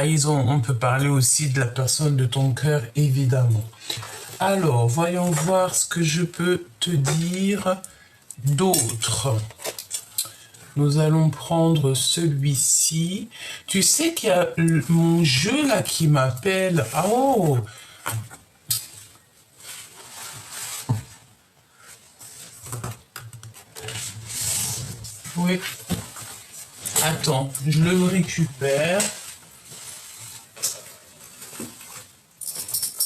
trahison. On peut parler aussi de la personne de ton cœur, évidemment. Alors, voyons voir ce que je peux te dire d'autre. Nous allons prendre celui-ci. Tu sais qu'il y a mon jeu là qui m'appelle. Oh! Oui. Attends, je le récupère.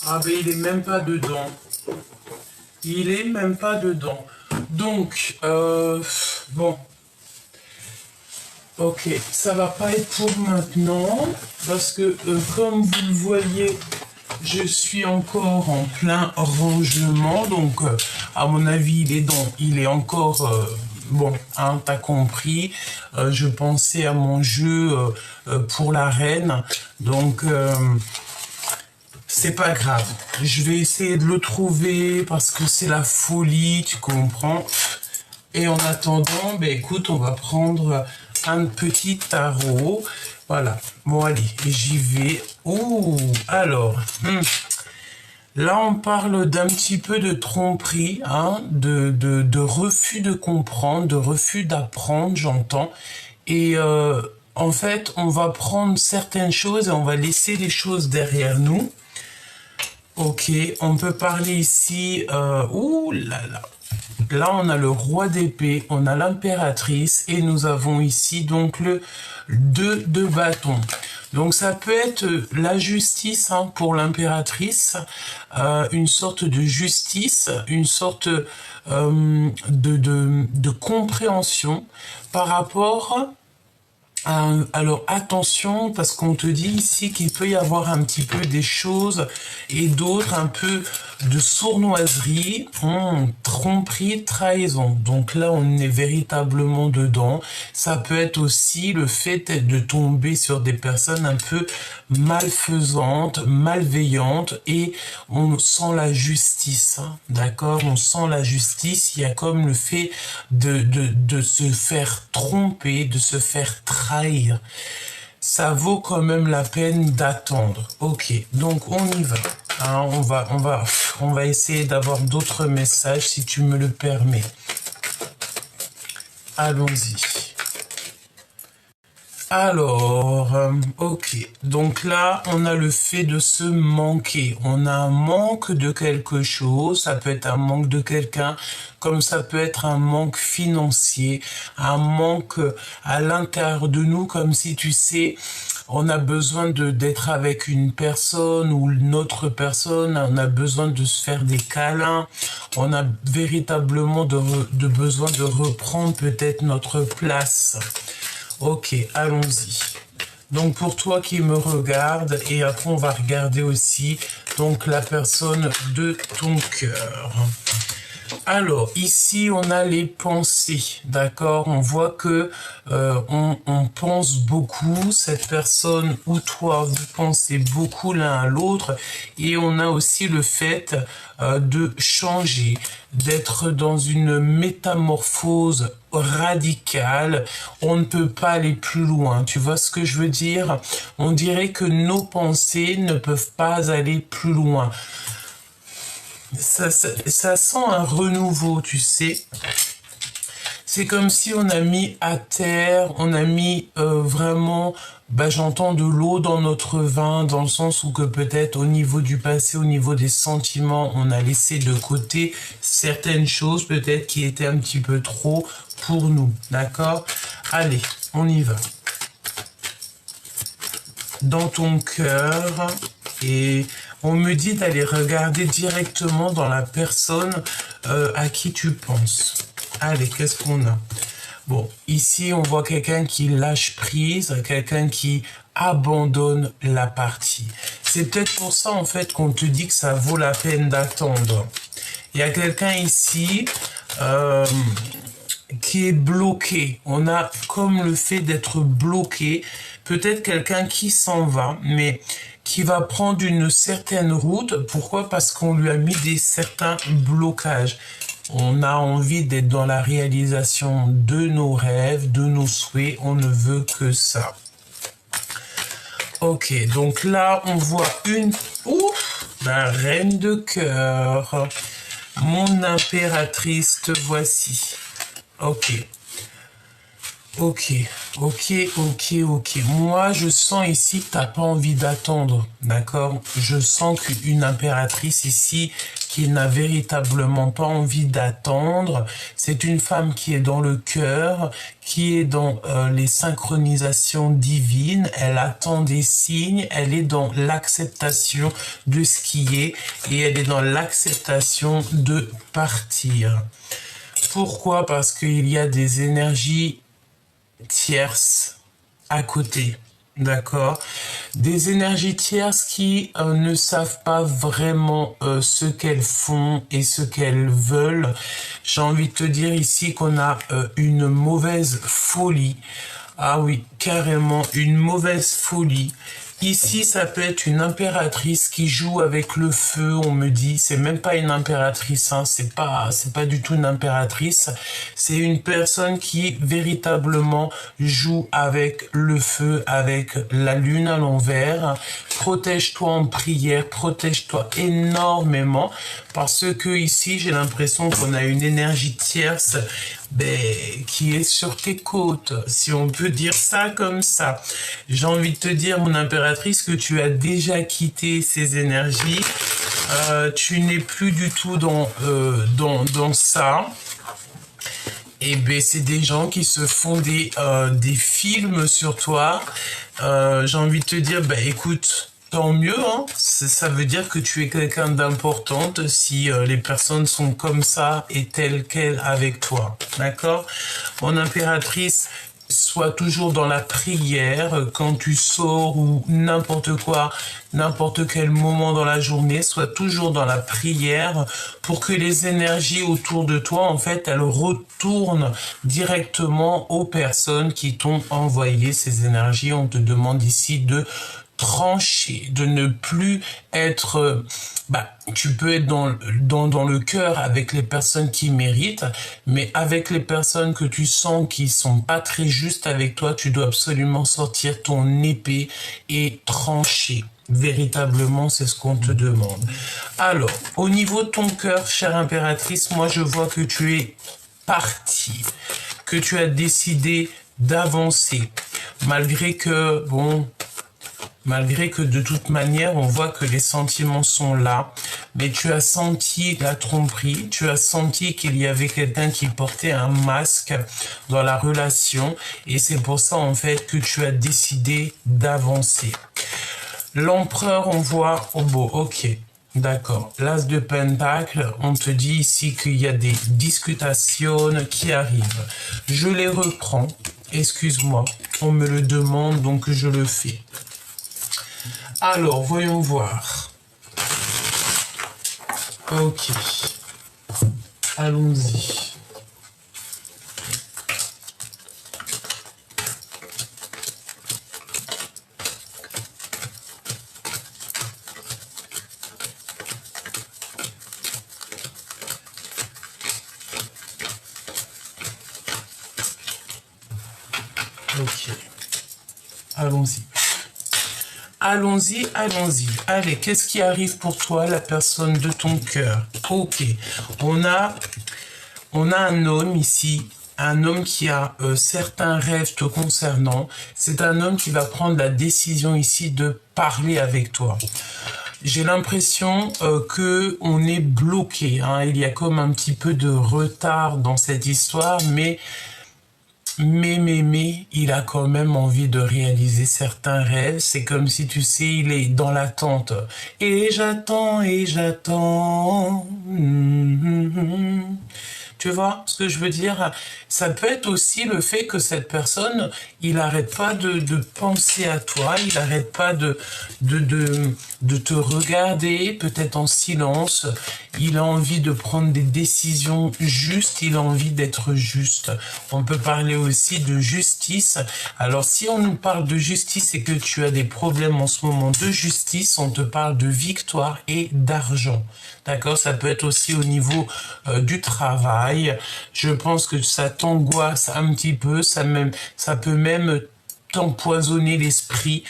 Ah ben il est même pas dedans. Il est même pas dedans. Donc, bon. Ok, ça va pas être pour maintenant. Parce que, comme vous le voyez, je suis encore en plein rangement. Donc, à mon avis, il est encore... bon, hein, t'as compris. Je pensais à mon jeu pour la reine. Donc... c'est pas grave. Je vais essayer de le trouver parce que c'est la folie, tu comprends. Et en attendant, ben écoute, on va prendre un petit tarot. Voilà. Bon, allez, j'y vais. Ouh, alors. Là, on parle d'un petit peu de tromperie, hein, de refus de comprendre, de refus d'apprendre, j'entends. Et en fait, on va prendre certaines choses et on va laisser les choses derrière nous. Ok, on peut parler ici, ouh là là. Là, on a le roi d'épée, on a l'impératrice et nous avons ici donc le 2 de bâton. Donc ça peut être la justice hein, pour l'impératrice, une sorte de justice, une sorte de compréhension par rapport... alors attention parce qu'on te dit ici qu'il peut y avoir un petit peu des choses et d'autres un peu de sournoiserie, tromperie, trahison. Donc là on est véritablement dedans. Ça peut être aussi le fait de tomber sur des personnes un peu malfaisantes, malveillantes et on sent la justice, hein, d'accord? On sent la justice, il y a comme le fait de se faire tromper, de se faire trahir. Ça vaut quand même la peine d'attendre. Ok, donc on y va. Hein, on va essayer d'avoir d'autres messages si tu me le permets. Allons-y. Alors, ok. Donc là, on a le fait de se manquer. On a un manque de quelque chose. Ça peut être un manque de quelqu'un, comme ça peut être un manque financier, un manque à l'intérieur de nous, comme si tu sais, on a besoin d'être avec une personne ou une autre personne. On a besoin de se faire des câlins. On a véritablement de besoin de reprendre peut-être notre place. Ok, allons-y. Donc pour toi qui me regarde, et après on va regarder aussi donc la personne de ton cœur. Alors ici on a les pensées, d'accord. On voit que on pense beaucoup, cette personne ou toi vous pensez beaucoup l'un à l'autre, et on a aussi le fait de changer, d'être dans une métamorphose radicale. On ne peut pas aller plus loin, tu vois ce que je veux dire? On dirait que nos pensées ne peuvent pas aller plus loin. Ça sent un renouveau, tu sais. C'est comme si on a mis à terre, on a mis vraiment, j'entends de l'eau dans notre vin, dans le sens où que peut-être au niveau du passé, au niveau des sentiments, on a laissé de côté certaines choses peut-être qui étaient un petit peu trop pour nous, d'accord? Allez, on y va. Dans ton cœur, et on me dit d'aller regarder directement dans la personne à qui tu penses. Allez, qu'est-ce qu'on a? Bon, ici, on voit quelqu'un qui lâche prise, quelqu'un qui abandonne la partie. C'est peut-être pour ça, en fait, qu'on te dit que ça vaut la peine d'attendre. Il y a quelqu'un ici qui est bloqué. On a comme le fait d'être bloqué. Peut-être quelqu'un qui s'en va, mais qui va prendre une certaine route. Pourquoi? Parce qu'on lui a mis certains blocages. On a envie d'être dans la réalisation de nos rêves, de nos souhaits. On ne veut que ça. Ok, donc là, on voit la reine de cœur. Mon impératrice, te voici. Ok. Ok, ok. Moi, je sens ici que t'as pas envie d'attendre, d'accord? Je sens qu'une impératrice ici qui n'a véritablement pas envie d'attendre, c'est une femme qui est dans le cœur, qui est dans les synchronisations divines, elle attend des signes, elle est dans l'acceptation de ce qui est et elle est dans l'acceptation de partir. Pourquoi? Parce qu'il y a des énergies tierces à côté, d'accord? Des énergies tierces qui ne savent pas vraiment ce qu'elles font et ce qu'elles veulent. J'ai envie de te dire ici qu'on a une mauvaise folie. Ah oui, carrément une mauvaise folie. Ici, ça peut être une impératrice qui joue avec le feu, on me dit. C'est même pas une impératrice, hein. C'est pas du tout une impératrice. C'est une personne qui véritablement joue avec le feu, avec la lune à l'envers. Protège-toi en prière, protège-toi énormément parce que ici, j'ai l'impression qu'on a une énergie tierce qui est sur tes côtes, si on peut dire ça comme ça. J'ai envie de te dire, mon impératrice, que tu as déjà quitté ces énergies. Tu n'es plus du tout dans ça. Et c'est des gens qui se font des films sur toi. J'ai envie de te dire, écoute, tant mieux, hein. Ça veut dire que tu es quelqu'un d'importante si les personnes sont comme ça et telles quelles avec toi. D'accord? Mon impératrice, sois toujours dans la prière quand tu sors ou n'importe quoi, n'importe quel moment dans la journée, sois toujours dans la prière pour que les énergies autour de toi, en fait, elles retournent directement aux personnes qui t'ont envoyé ces énergies. On te demande ici de trancher, de ne plus être... tu peux être dans le cœur avec les personnes qui méritent, mais avec les personnes que tu sens qui sont pas très justes avec toi, tu dois absolument sortir ton épée et trancher. Véritablement, c'est ce qu'on te demande. Alors, au niveau de ton cœur, chère impératrice, moi je vois que tu es partie, que tu as décidé d'avancer, malgré que de toute manière, on voit que les sentiments sont là, mais tu as senti la tromperie, tu as senti qu'il y avait quelqu'un qui portait un masque dans la relation, et c'est pour ça en fait que tu as décidé d'avancer. L'empereur, on voit, ok, d'accord. L'as de Pentacle, on te dit ici qu'il y a des discutations qui arrivent. Je les reprends, excuse-moi, on me le demande donc je le fais. Alors, voyons voir. Ok. Allons-y. Ok. Allons-y. Allons-y. Allez, qu'est-ce qui arrive pour toi, la personne de ton cœur? Ok. On a un homme ici, un homme qui a certains rêves te concernant. C'est un homme qui va prendre la décision ici de parler avec toi. J'ai l'impression que on est bloqué, hein. Il y a comme un petit peu de retard dans cette histoire, mais il a quand même envie de réaliser certains rêves. C'est comme si, tu sais, il est dans l'attente. Et j'attends. Tu vois ce que je veux dire? Ça peut être aussi le fait que cette personne, il n'arrête pas de penser à toi, il n'arrête pas de te regarder, peut-être en silence. Il a envie de prendre des décisions justes, il a envie d'être juste. On peut parler aussi de justice. Alors, si on nous parle de justice et que tu as des problèmes en ce moment de justice, on te parle de victoire et d'argent. D'accord? Ça peut être aussi au niveau du travail. Je pense que ça t'angoisse un petit peu, ça peut même t'empoisonner l'esprit.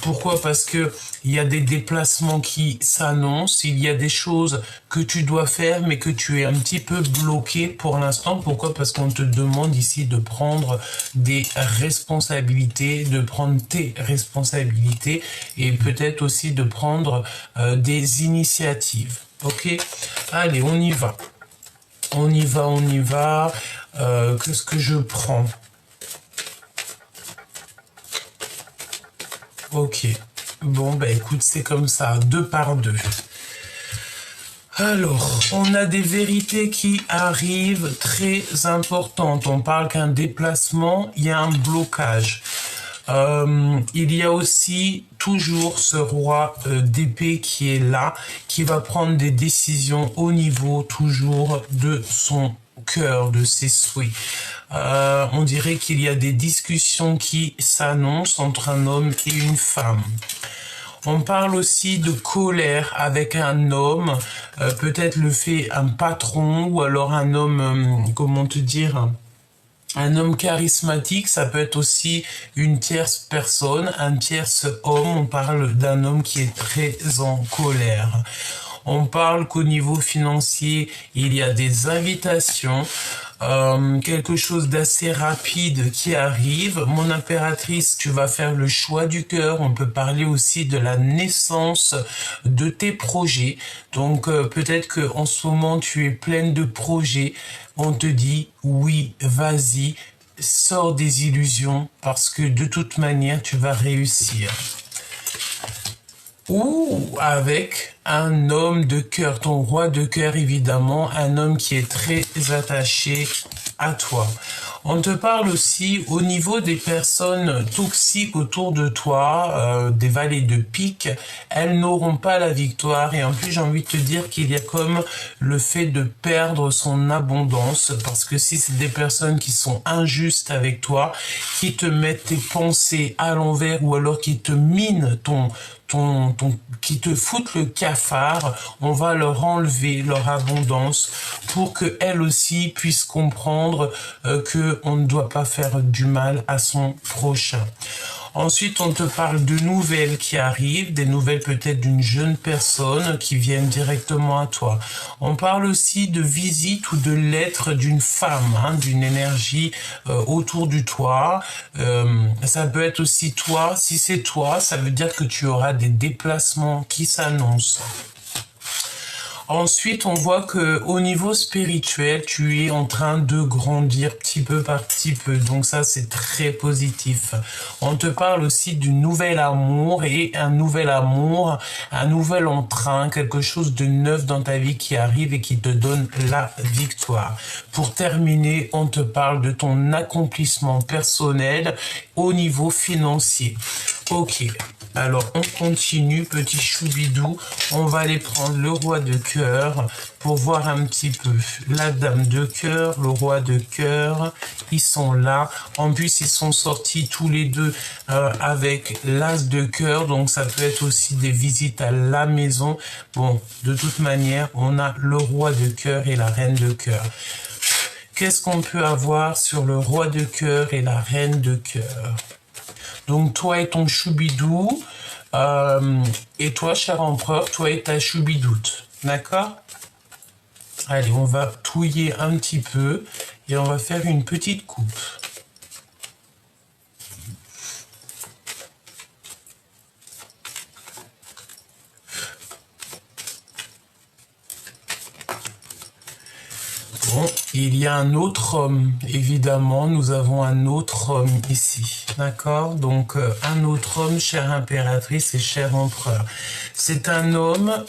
Pourquoi? Parce que il y a des déplacements qui s'annoncent, il y a des choses que tu dois faire, mais que tu es un petit peu bloqué pour l'instant. Pourquoi? Parce qu'on te demande ici de prendre des responsabilités, de prendre tes responsabilités et peut-être aussi de prendre des initiatives. Ok? Allez, on y va. On y va, on y va. Qu'est-ce que je prends? Ok. Bon, bah écoute, c'est comme ça, 2 par 2. Alors, on a des vérités qui arrivent très importantes. On parle qu'un déplacement, il y a un blocage. Il y a aussi toujours ce roi d'épée qui est là, qui va prendre des décisions au niveau toujours de son cœur, de ses souhaits. On dirait qu'il y a des discussions qui s'annoncent entre un homme et une femme. On parle aussi de colère avec un homme, peut-être le fait un patron ou alors un homme, comment te dire, un homme charismatique. Ça peut être aussi une tierce personne, un tierce homme. On parle d'un homme qui est très en colère. On parle qu'au niveau financier, il y a des invitations, quelque chose d'assez rapide qui arrive. Mon impératrice, tu vas faire le choix du cœur. On peut parler aussi de la naissance de tes projets. Donc peut-être que en ce moment tu es pleine de projets. On te dit oui, vas-y, sors des illusions parce que de toute manière tu vas réussir. Ou avec un homme de cœur, ton roi de cœur évidemment, un homme qui est très attaché à toi. On te parle aussi au niveau des personnes toxiques autour de toi, des valets de pique, elles n'auront pas la victoire et en plus j'ai envie de te dire qu'il y a comme le fait de perdre son abondance parce que si c'est des personnes qui sont injustes avec toi, qui te mettent tes pensées à l'envers ou alors qui te minent qui te foutent le cafard, on va leur enlever leur abondance pour que elles aussi puissent comprendre que on ne doit pas faire du mal à son prochain. Ensuite, on te parle de nouvelles qui arrivent, des nouvelles peut-être d'une jeune personne qui viennent directement à toi. On parle aussi de visite ou de lettres d'une femme, d'une énergie autour du toi. Ça peut être aussi toi. Si c'est toi, ça veut dire que tu auras des déplacements qui s'annoncent. Ensuite, on voit que au niveau spirituel, tu es en train de grandir petit peu par petit peu. Donc ça, c'est très positif. On te parle aussi du nouvel amour et un nouvel amour, un nouvel entrain, quelque chose de neuf dans ta vie qui arrive et qui te donne la victoire. Pour terminer, on te parle de ton accomplissement personnel au niveau financier. Ok. Alors, on continue, petit choubidou. On va aller prendre le roi de cœur pour voir un petit peu la dame de cœur, le roi de cœur. Ils sont là. En plus, ils sont sortis tous les deux avec l'as de cœur. Donc, ça peut être aussi des visites à la maison. Bon, de toute manière, on a le roi de cœur et la reine de cœur. Qu'est-ce qu'on peut avoir sur le roi de cœur et la reine de cœur? Donc, toi et ton choubidou, et toi, cher empereur, toi et ta choubidoute. D'accord? Allez, on va touiller un petit peu et on va faire une petite coupe. Bon, il y a un autre homme, évidemment, nous avons un autre homme ici, d'accord? Donc, un autre homme, chère impératrice et cher empereur. C'est un homme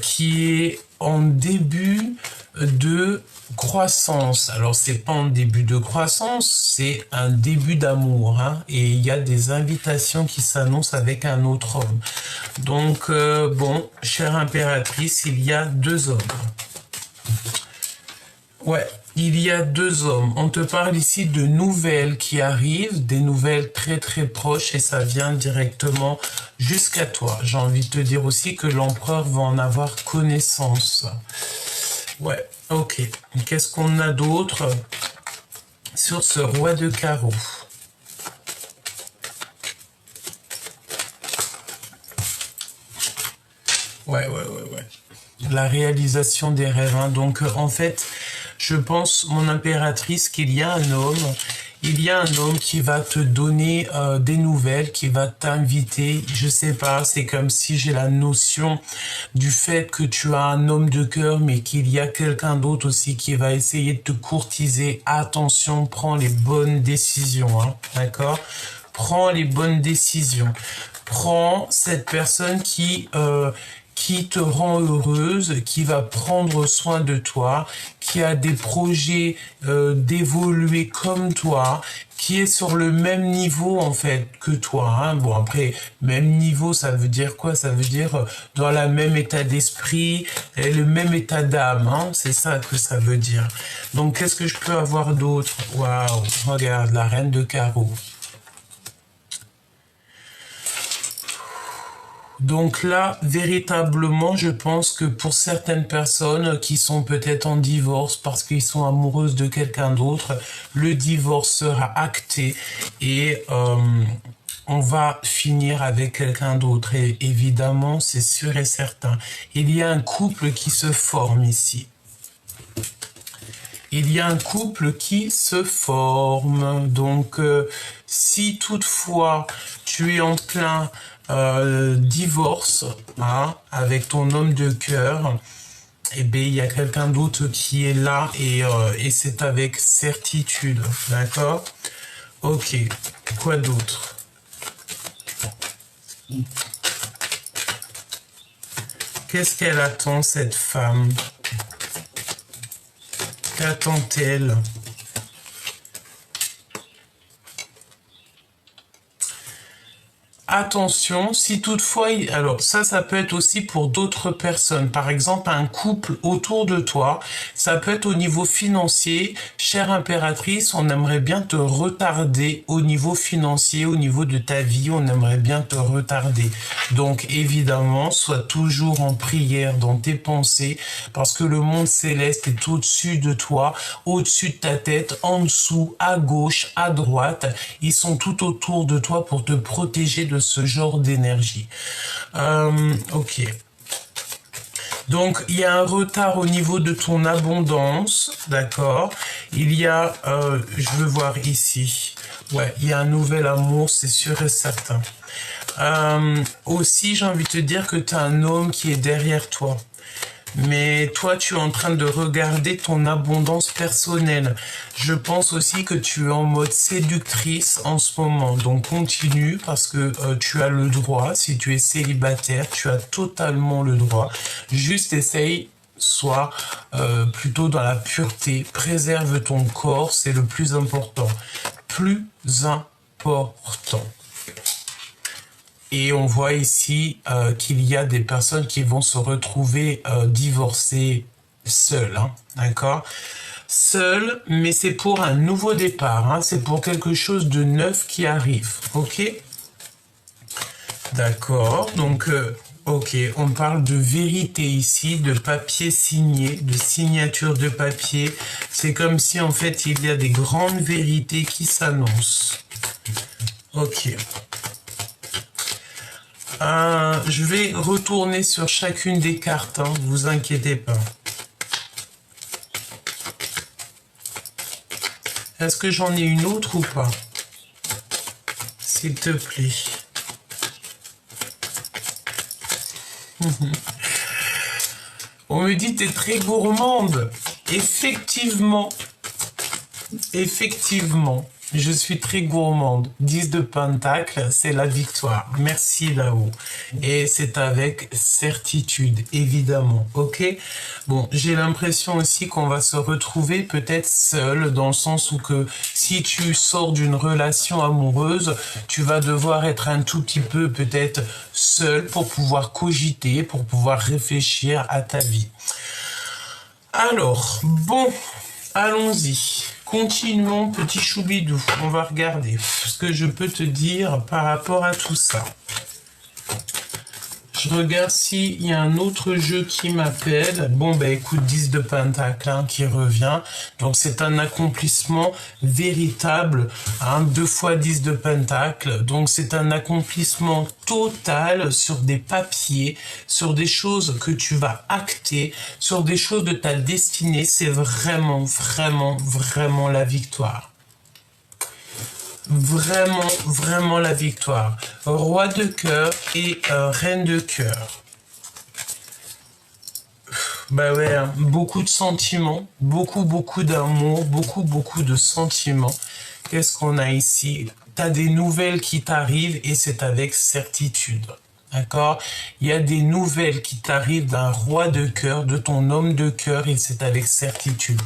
qui est en début de croissance. Alors, c'est pas en début de croissance, c'est un début d'amour, et il y a des invitations qui s'annoncent avec un autre homme. Donc, bon, chère impératrice, il y a 2 hommes. Ouais, il y a 2 hommes. On te parle ici de nouvelles qui arrivent, des nouvelles très très proches et ça vient directement jusqu'à toi. J'ai envie de te dire aussi que l'empereur va en avoir connaissance. Ouais, ok. Qu'est-ce qu'on a d'autre sur ce roi de carreau? Ouais. La réalisation des rêves, hein. Donc, en fait, je pense, mon impératrice, qu'il y a un homme, il y a un homme qui va te donner des nouvelles, qui va t'inviter, je sais pas, c'est comme si j'ai la notion du fait que tu as un homme de cœur, mais qu'il y a quelqu'un d'autre aussi qui va essayer de te courtiser. Attention, prends les bonnes décisions, hein, d'accord? Prends les bonnes décisions. Prends cette personne qui te rend heureuse, qui va prendre soin de toi, qui a des projets d'évoluer comme toi, qui est sur le même niveau en fait que toi, hein. Bon après, même niveau, ça veut dire quoi? Ça veut dire dans le même état d'esprit et le même état d'âme, hein. C'est ça que ça veut dire. Donc qu'est-ce que je peux avoir d'autre? Waouh, regarde, la reine de carreau. Donc là, véritablement, je pense que pour certaines personnes qui sont peut-être en divorce parce qu'ils sont amoureuses de quelqu'un d'autre, le divorce sera acté et on va finir avec quelqu'un d'autre. Et évidemment, c'est sûr et certain. Il y a un couple qui se forme ici. Il y a un couple qui se forme. Donc, si toutefois tu es en plein divorce, hein, avec ton homme de cœur, eh bien, il y a quelqu'un d'autre qui est là et c'est avec certitude, d'accord? Ok, quoi d'autre? Qu'est-ce qu'elle attend, cette femme? Qu'attend-elle? Attention, si toutefois, alors ça peut être aussi pour d'autres personnes, par exemple un couple autour de toi, ça peut être au niveau financier, chère impératrice, on aimerait bien te retarder au niveau financier, au niveau de ta vie, on aimerait bien te retarder. Donc évidemment, sois toujours en prière dans tes pensées, parce que le monde céleste est au-dessus de toi, au-dessus de ta tête, en dessous, à gauche, à droite, ils sont tout autour de toi pour te protéger de ce genre d'énergie. Ok. Donc, il y a un retard au niveau de ton abondance, d'accord? Il y a, je veux voir ici, ouais, il y a un nouvel amour, c'est sûr et certain. Aussi, j'ai envie de te dire que tu as un homme qui est derrière toi. Mais toi, tu es en train de regarder ton abondance personnelle. Je pense aussi que tu es en mode séductrice en ce moment. Donc continue parce que tu as le droit. Si tu es célibataire, tu as totalement le droit. Juste essaye, sois plutôt dans la pureté. Préserve ton corps, c'est le plus important. Plus important. Et on voit ici qu'il y a des personnes qui vont se retrouver divorcées seules, hein, d'accord? Seules, mais c'est pour un nouveau départ, hein, c'est pour quelque chose de neuf qui arrive, ok? D'accord, donc, ok, on parle de vérité ici, de papier signé, de signature de papier. C'est comme si en fait il y a des grandes vérités qui s'annoncent. Ok. Je vais retourner sur chacune des cartes, hein, vous inquiétez pas. Est-ce que j'en ai une autre ou pas? S'il te plaît. On me dit t'es très gourmande. Effectivement. Effectivement. Je suis très gourmande. 10 de pentacle, c'est la victoire. Merci là-haut. Et c'est avec certitude, évidemment. Ok? Bon, j'ai l'impression aussi qu'on va se retrouver peut-être seul, dans le sens où que si tu sors d'une relation amoureuse, tu vas devoir être un tout petit peu peut-être seul pour pouvoir cogiter, pour pouvoir réfléchir à ta vie. Alors, bon, allons-y. Continuons, petit choubidou. On va regarder ce que je peux te dire par rapport à tout ça. Je regarde s'il y a un autre jeu qui m'appelle. Bon, ben écoute, 10 de pentacle hein, qui revient. Donc c'est un accomplissement véritable. Hein, 2 fois 10 de pentacle. Donc c'est un accomplissement total sur des papiers, sur des choses que tu vas acter, sur des choses de ta destinée. C'est vraiment, vraiment, vraiment la victoire. Vraiment, vraiment la victoire. Roi de cœur et reine de cœur. Bah ouais, hein, beaucoup de sentiments, beaucoup d'amour, beaucoup de sentiments. Qu'est-ce qu'on a ici? T'as des nouvelles qui t'arrivent et c'est avec certitude. D'accord? Il y a des nouvelles qui t'arrivent d'un roi de cœur, de ton homme de cœur, et c'est avec certitude.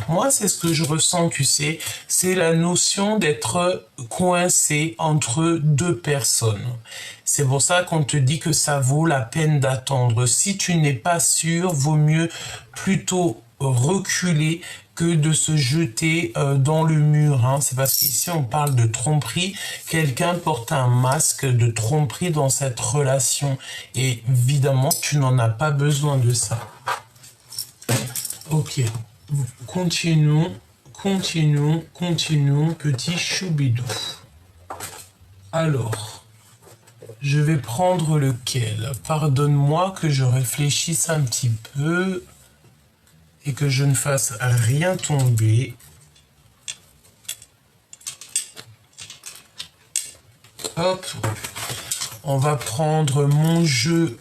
Moi, c'est ce que je ressens, tu sais, c'est la notion d'être coincé entre deux personnes. C'est pour ça qu'on te dit que ça vaut la peine d'attendre. Si tu n'es pas sûr, vaut mieux plutôt reculer que de se jeter dans le mur. Hein. C'est parce qu'ici on parle de tromperie. Quelqu'un porte un masque de tromperie dans cette relation. Et évidemment, tu n'en as pas besoin de ça. Ok. Continuons, petit choubidou. Alors, je vais prendre lequel? Pardonne-moi que je réfléchisse un petit peu et que je ne fasse rien tomber. Hop, on va prendre mon jeu,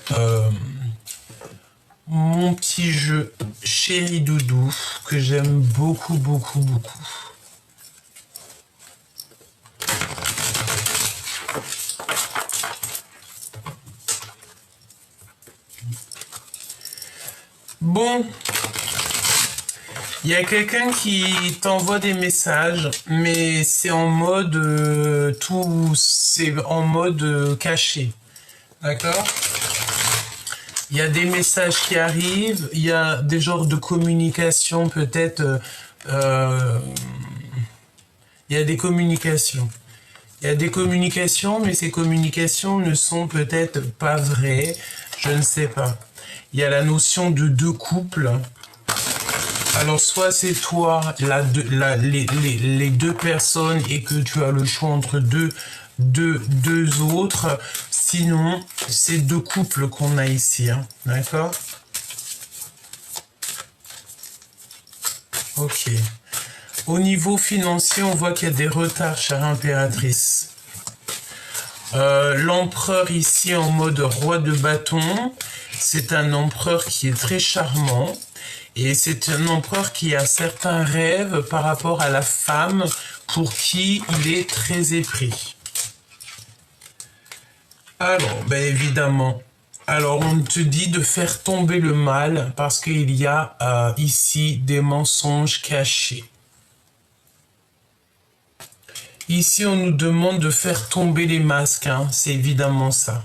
mon petit jeu Chéri Doudou, que j'aime beaucoup. Bon, il y a quelqu'un qui t'envoie des messages, mais c'est en mode c'est en mode caché, d'accord? Il y a des messages qui arrivent, il y a des genres de communication peut-être. Il y a des communications. Il y a des communications, mais ces communications ne sont peut-être pas vraies. Je ne sais pas. Il y a la notion de deux couples. Alors, soit c'est toi, les deux personnes, et que tu as le choix entre deux autres. Sinon, c'est deux couples qu'on a ici. Hein. D'accord? Ok. Au niveau financier, on voit qu'il y a des retards, chère impératrice. L'empereur ici en mode roi de bâton. C'est un empereur qui est très charmant. Et c'est un empereur qui a certains rêves par rapport à la femme pour qui il est très épris. Alors, ben évidemment. Alors, on te dit de faire tomber le mal parce qu'il y a ici des mensonges cachés. Ici, on nous demande de faire tomber les masques. Hein. C'est évidemment ça.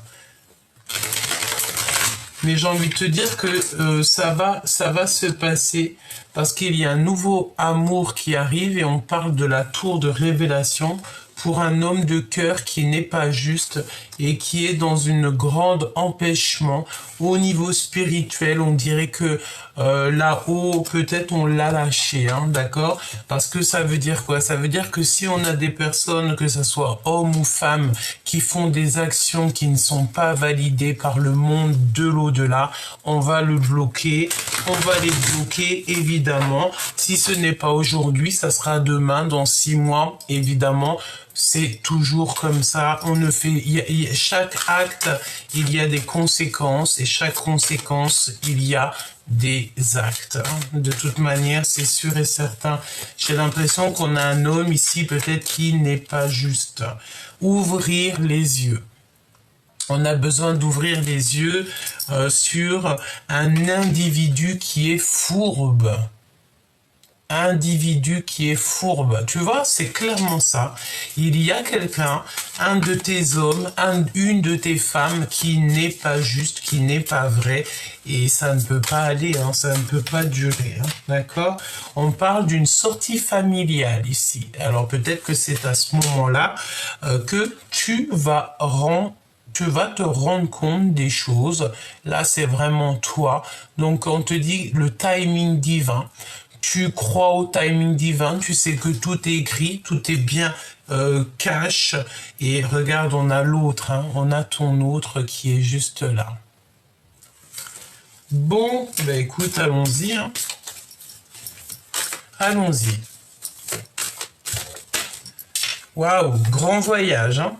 Mais j'ai envie de te dire que ça va se passer parce qu'il y a un nouveau amour qui arrive et on parle de la tour de révélation pour un homme de cœur qui n'est pas juste et qui est dans une grande empêchement au niveau spirituel. On dirait que là-haut, peut-être on l'a lâché, hein, d'accord? Parce que ça veut dire quoi? Ça veut dire que si on a des personnes, que ce soit hommes ou femmes, qui font des actions qui ne sont pas validées par le monde de l'au-delà, on va le bloquer, on va les bloquer évidemment. Si ce n'est pas aujourd'hui, ça sera demain, dans 6 mois, évidemment. C'est toujours comme ça. On ne fait, chaque acte, il y a des conséquences et chaque conséquence, il y a des actes. De toute manière, c'est sûr et certain. J'ai l'impression qu'on a un homme ici peut-être qui n'est pas juste. Ouvrir les yeux. On a besoin d'ouvrir les yeux sur un individu qui est fourbe. Individu qui est fourbe. Tu vois, c'est clairement ça. Il y a quelqu'un, un de tes hommes, une de tes femmes qui n'est pas juste, qui n'est pas vrai. Et ça ne peut pas aller, hein, ça ne peut pas durer. Hein, d'accord? On parle d'une sortie familiale ici. Alors peut-être que c'est à ce moment-là que tu vas tu vas te rendre compte des choses. Là, c'est vraiment toi. Donc, on te dit le timing divin. Tu crois au timing divin, tu sais que tout est écrit, tout est bien cash. Et regarde, on a l'autre, hein, on a ton autre qui est juste là. Bon, ben écoute, allons-y. Hein. Allons-y. Waouh, grand voyage. Hein.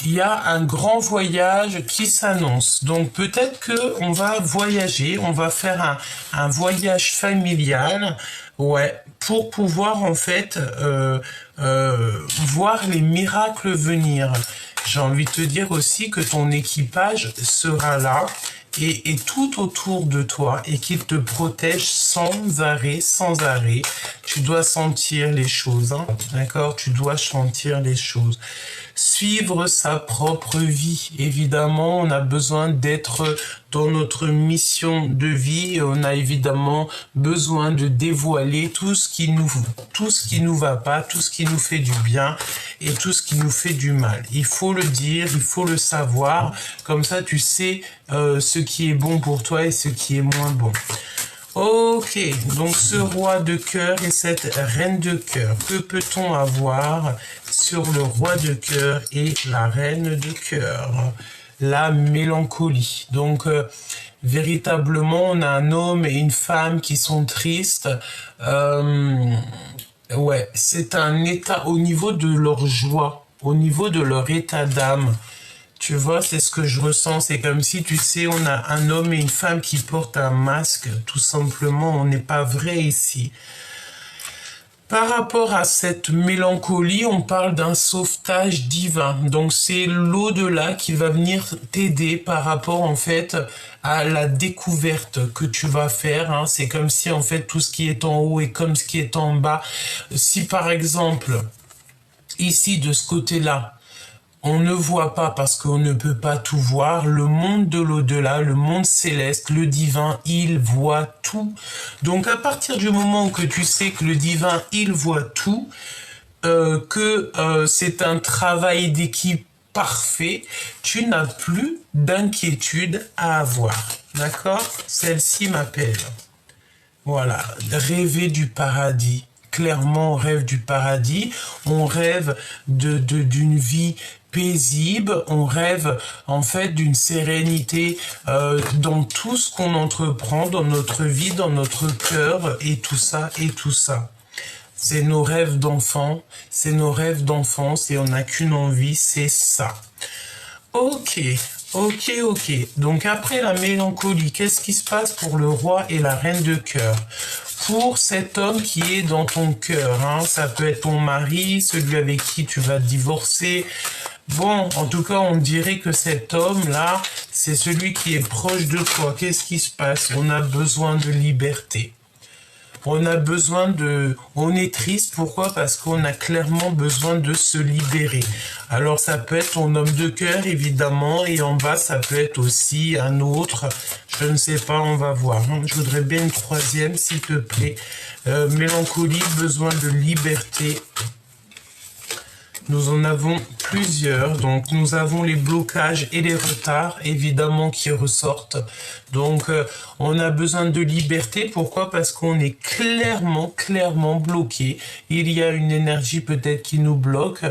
Il y a un grand voyage qui s'annonce. Donc peut-être que on va voyager, on va faire un voyage familial, ouais, pour pouvoir en fait voir les miracles venir. J'ai envie de te dire aussi que ton équipage sera là et tout autour de toi et qu'il te protège sans arrêt, sans arrêt. Tu dois sentir les choses, hein, d'accord? Tu dois sentir les choses. Suivre sa propre vie. Évidemment, on a besoin d'être dans notre mission de vie. On a évidemment besoin de dévoiler tout ce qui nous va pas, tout ce qui nous fait du bien et tout ce qui nous fait du mal. Il faut le dire, il faut le savoir. Comme ça, tu sais ce qui est bon pour toi et ce qui est moins bon. Ok, donc ce roi de cœur et cette reine de cœur, que peut-on avoir sur le roi de cœur et la reine de cœur? La mélancolie. Donc, véritablement, on a un homme et une femme qui sont tristes. Ouais, c'est un état au niveau de leur joie, au niveau de leur état d'âme. Tu vois, c'est ce que je ressens. C'est comme si, tu sais, on a un homme et une femme qui portent un masque. Tout simplement, on n'est pas vrai ici. Par rapport à cette mélancolie, on parle d'un sauvetage divin. Donc, c'est l'au-delà qui va venir t'aider par rapport, en fait, à la découverte que tu vas faire. Hein. C'est comme si, en fait, tout ce qui est en haut est comme ce qui est en bas. Si, par exemple, ici, de ce côté-là, on ne voit pas parce qu'on ne peut pas tout voir. Le monde de l'au-delà, le monde céleste, le divin, il voit tout. Donc à partir du moment que tu sais que le divin, il voit tout, c'est un travail d'équipe parfait, tu n'as plus d'inquiétude à avoir. D'accord? Celle-ci m'appelle. Voilà, rêver du paradis. Clairement, on rêve du paradis, on rêve d'une vie paisible, on rêve en fait d'une sérénité dans tout ce qu'on entreprend, dans notre vie, dans notre cœur, et tout ça, et tout ça. C'est nos rêves d'enfants, c'est nos rêves d'enfance, et on n'a qu'une envie, c'est ça. Ok. Donc après la mélancolie, qu'est-ce qui se passe pour le roi et la reine de cœur? Pour cet homme qui est dans ton cœur, hein, ça peut être ton mari, celui avec qui tu vas divorcer. Bon, en tout cas, on dirait que cet homme-là, c'est celui qui est proche de toi. Qu'est-ce qui se passe? On a besoin de liberté. On est triste, pourquoi? Parce qu'on a clairement besoin de se libérer. Alors ça peut être ton homme de cœur, évidemment, et en bas, ça peut être aussi un autre, je ne sais pas, on va voir. Je voudrais bien une troisième, s'il te plaît. Mélancolie, besoin de liberté. Nous en avons plusieurs, donc nous avons les blocages et les retards, évidemment, qui ressortent. Donc, on a besoin de liberté. Pourquoi? Parce qu'on est clairement bloqué. Il y a une énergie peut-être qui nous bloque.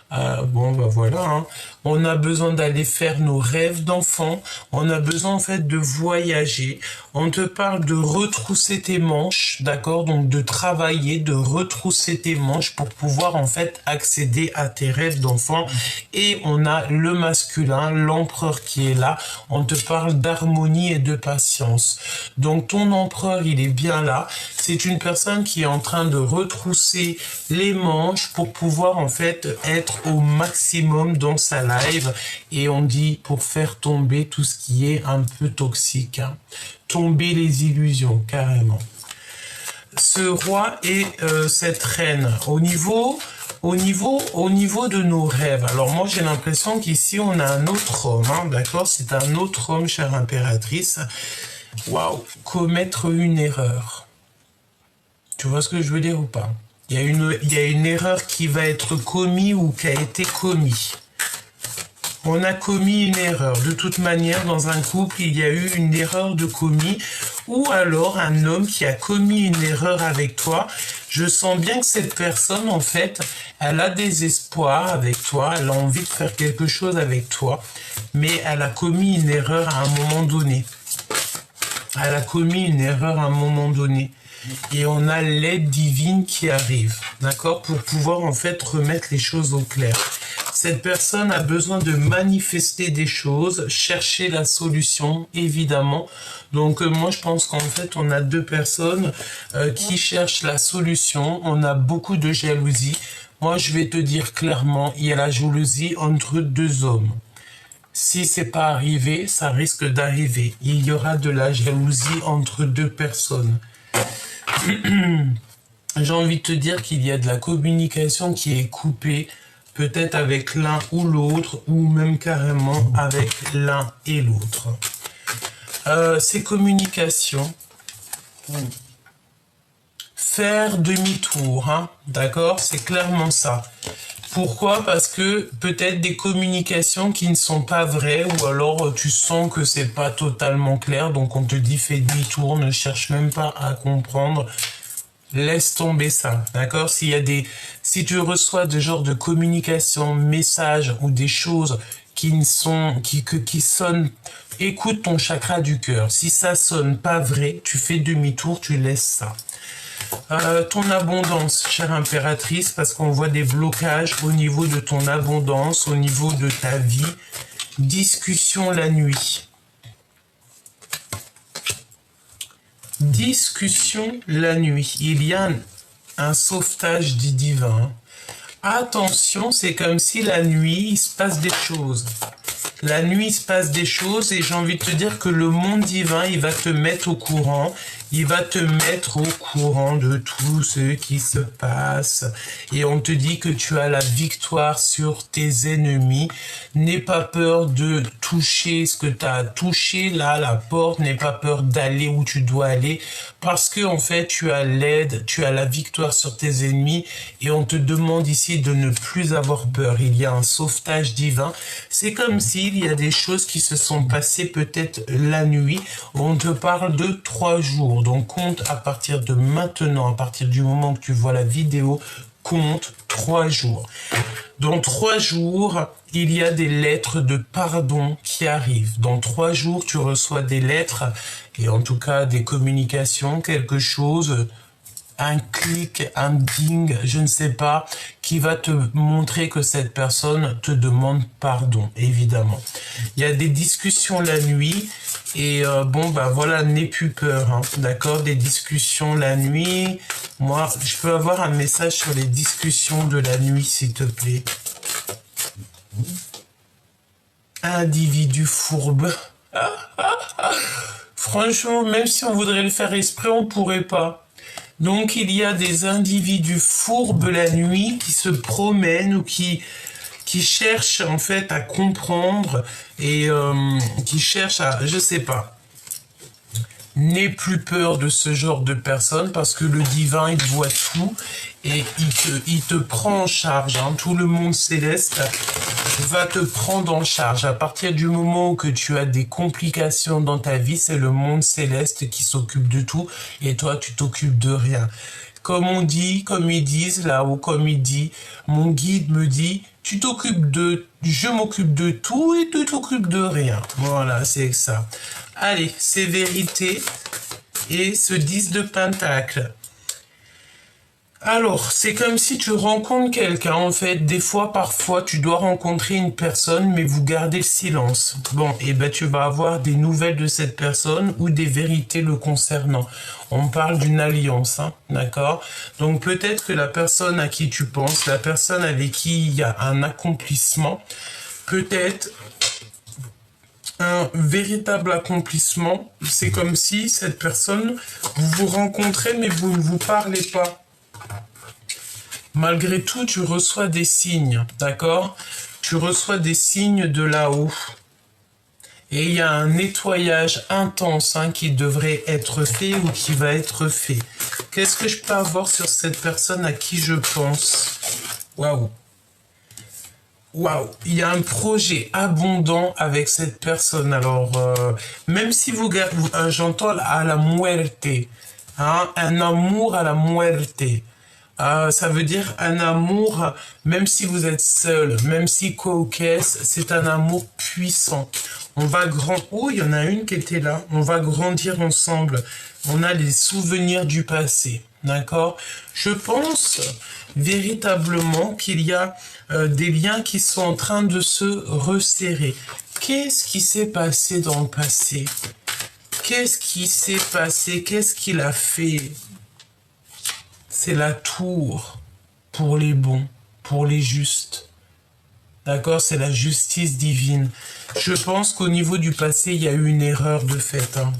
Bon, bah voilà. Hein. On a besoin d'aller faire nos rêves d'enfant. On a besoin en fait de voyager. On te parle de retrousser tes manches, d'accord? Donc de travailler, de retrousser tes manches pour pouvoir en fait accéder à tes rêves d'enfant. Et on a le masculin, l'empereur qui est là. On te parle d'harmonie et de patience. Donc ton empereur, il est bien là. C'est une personne qui est en train de retrousser les manches pour pouvoir en fait être au maximum dans sa live, et on dit pour faire tomber tout ce qui est un peu toxique, hein. Tomber les illusions, carrément. Ce roi et cette reine, au niveau de nos rêves, alors moi j'ai l'impression qu'ici on a un autre homme, hein, d'accord, c'est un autre homme, chère impératrice. Waouh, commettre une erreur. Tu vois ce que je veux dire ou pas? Il y a une erreur qui va être commise ou qui a été commise. On a commis une erreur. De toute manière, dans un couple, il y a eu une erreur de commis, ou alors un homme qui a commis une erreur avec toi. Je sens bien que cette personne, en fait, elle a des espoirs avec toi, elle a envie de faire quelque chose avec toi, mais elle a commis une erreur à un moment donné. Elle a commis une erreur à un moment donné. Et on a l'aide divine qui arrive, d'accord, pour pouvoir en fait remettre les choses au clair. Cette personne a besoin de manifester des choses, chercher la solution, évidemment. Donc moi je pense qu'en fait on a deux personnes qui cherchent la solution. On a beaucoup de jalousie. Moi je vais te dire clairement, il y a la jalousie entre deux hommes. Si c'est pas arrivé, ça risque d'arriver. Il y aura de la jalousie entre deux personnes. J'ai envie de te dire qu'il y a de la communication qui est coupée, peut-être avec l'un ou l'autre, ou même carrément avec l'un et l'autre. Ces communications, faire demi-tour, hein, d'accord, c'est clairement ça. Pourquoi? Parce que peut-être des communications qui ne sont pas vraies, ou alors tu sens que c'est pas totalement clair, donc on te dit fais demi-tour, ne cherche même pas à comprendre, laisse tomber ça, d'accord? Si tu reçois de genre de communication, messages ou des choses qui sonnent, écoute ton chakra du cœur. Si ça sonne pas vrai, tu fais demi-tour, tu laisses ça. Ton abondance, chère impératrice, parce qu'on voit des blocages au niveau de ton abondance, au niveau de ta vie. Discussion la nuit. Discussion la nuit. Il y a un sauvetage du divin. Attention, c'est comme si la nuit, il se passe des choses. La nuit, il se passe des choses et j'ai envie de te dire que le monde divin, il va te mettre au courant. Il va te mettre au courant de tout ce qui se passe. Et on te dit que tu as la victoire sur tes ennemis. N'aie pas peur de toucher ce que tu as touché là, la porte. N'aie pas peur d'aller où tu dois aller. Parce que en fait, tu as l'aide, tu as la victoire sur tes ennemis. Et on te demande ici de ne plus avoir peur. Il y a un sauvetage divin. C'est comme s'il y a des choses qui se sont passées peut-être la nuit. On te parle de 3 jours. Donc compte à partir de maintenant, à partir du moment que tu vois la vidéo, compte 3 jours. Dans 3 jours, il y a des lettres de pardon qui arrivent. Dans 3 jours, tu reçois des lettres et en tout cas des communications, quelque chose, un clic, un ding, je ne sais pas, qui va te montrer que cette personne te demande pardon, évidemment. Il y a des discussions la nuit et bon, bah voilà, n'aie plus peur, hein, d'accord, des discussions la nuit. Moi, je peux avoir un message sur les discussions de la nuit, s'il te plaît. Individu fourbe. Franchement, même si on voudrait le faire exprès, on pourrait pas. Donc, il y a des individus fourbes la nuit qui se promènent ou qui cherchent en fait à comprendre et qui cherchent à, je sais pas. N'aie plus peur de ce genre de personnes parce que le divin, il voit tout et il te prend en charge. Hein. Tout le monde céleste va te prendre en charge. À partir du moment où que tu as des complications dans ta vie, c'est le monde céleste qui s'occupe de tout et toi, tu t'occupes de rien. Comme on dit, comme ils disent là-haut, comme il dit, mon guide me dit, je m'occupe de tout et tu t'occupes de rien. Voilà, c'est ça. Allez, c'est vérité et ce 10 de pentacle. Alors, c'est comme si tu rencontres quelqu'un, en fait. Des fois, parfois, tu dois rencontrer une personne, mais vous gardez le silence. Bon, et ben, tu vas avoir des nouvelles de cette personne ou des vérités le concernant. On parle d'une alliance, hein, d'accord? Donc, peut-être que la personne à qui tu penses, la personne avec qui il y a un accomplissement, peut-être un véritable accomplissement, c'est comme si cette personne, vous vous rencontrez, mais vous ne vous parlez pas. Malgré tout, tu reçois des signes, d'accord? Tu reçois des signes de là-haut. Et il y a un nettoyage intense qui devrait être fait ou qui va être fait. Qu'est-ce que je peux avoir sur cette personne à qui je pense? Waouh! Waouh, il y a un projet abondant avec cette personne. Alors, même si j'entends à la muerte, hein, un amour à la muerte. Ça veut dire un amour, même si vous êtes seul, même si co-caisse, c'est un amour puissant. On va Oh, il y en a une qui était là. On va grandir ensemble. On a les souvenirs du passé. D'accord? Je pense véritablement qu'il y a des liens qui sont en train de se resserrer. Qu'est-ce qui s'est passé dans le passé? Qu'est-ce qui s'est passé? Qu'est-ce qu'il a fait? C'est la tour pour les bons, pour les justes. D'accord? C'est la justice divine. Je pense qu'au niveau du passé, il y a eu une erreur de fait. Hein.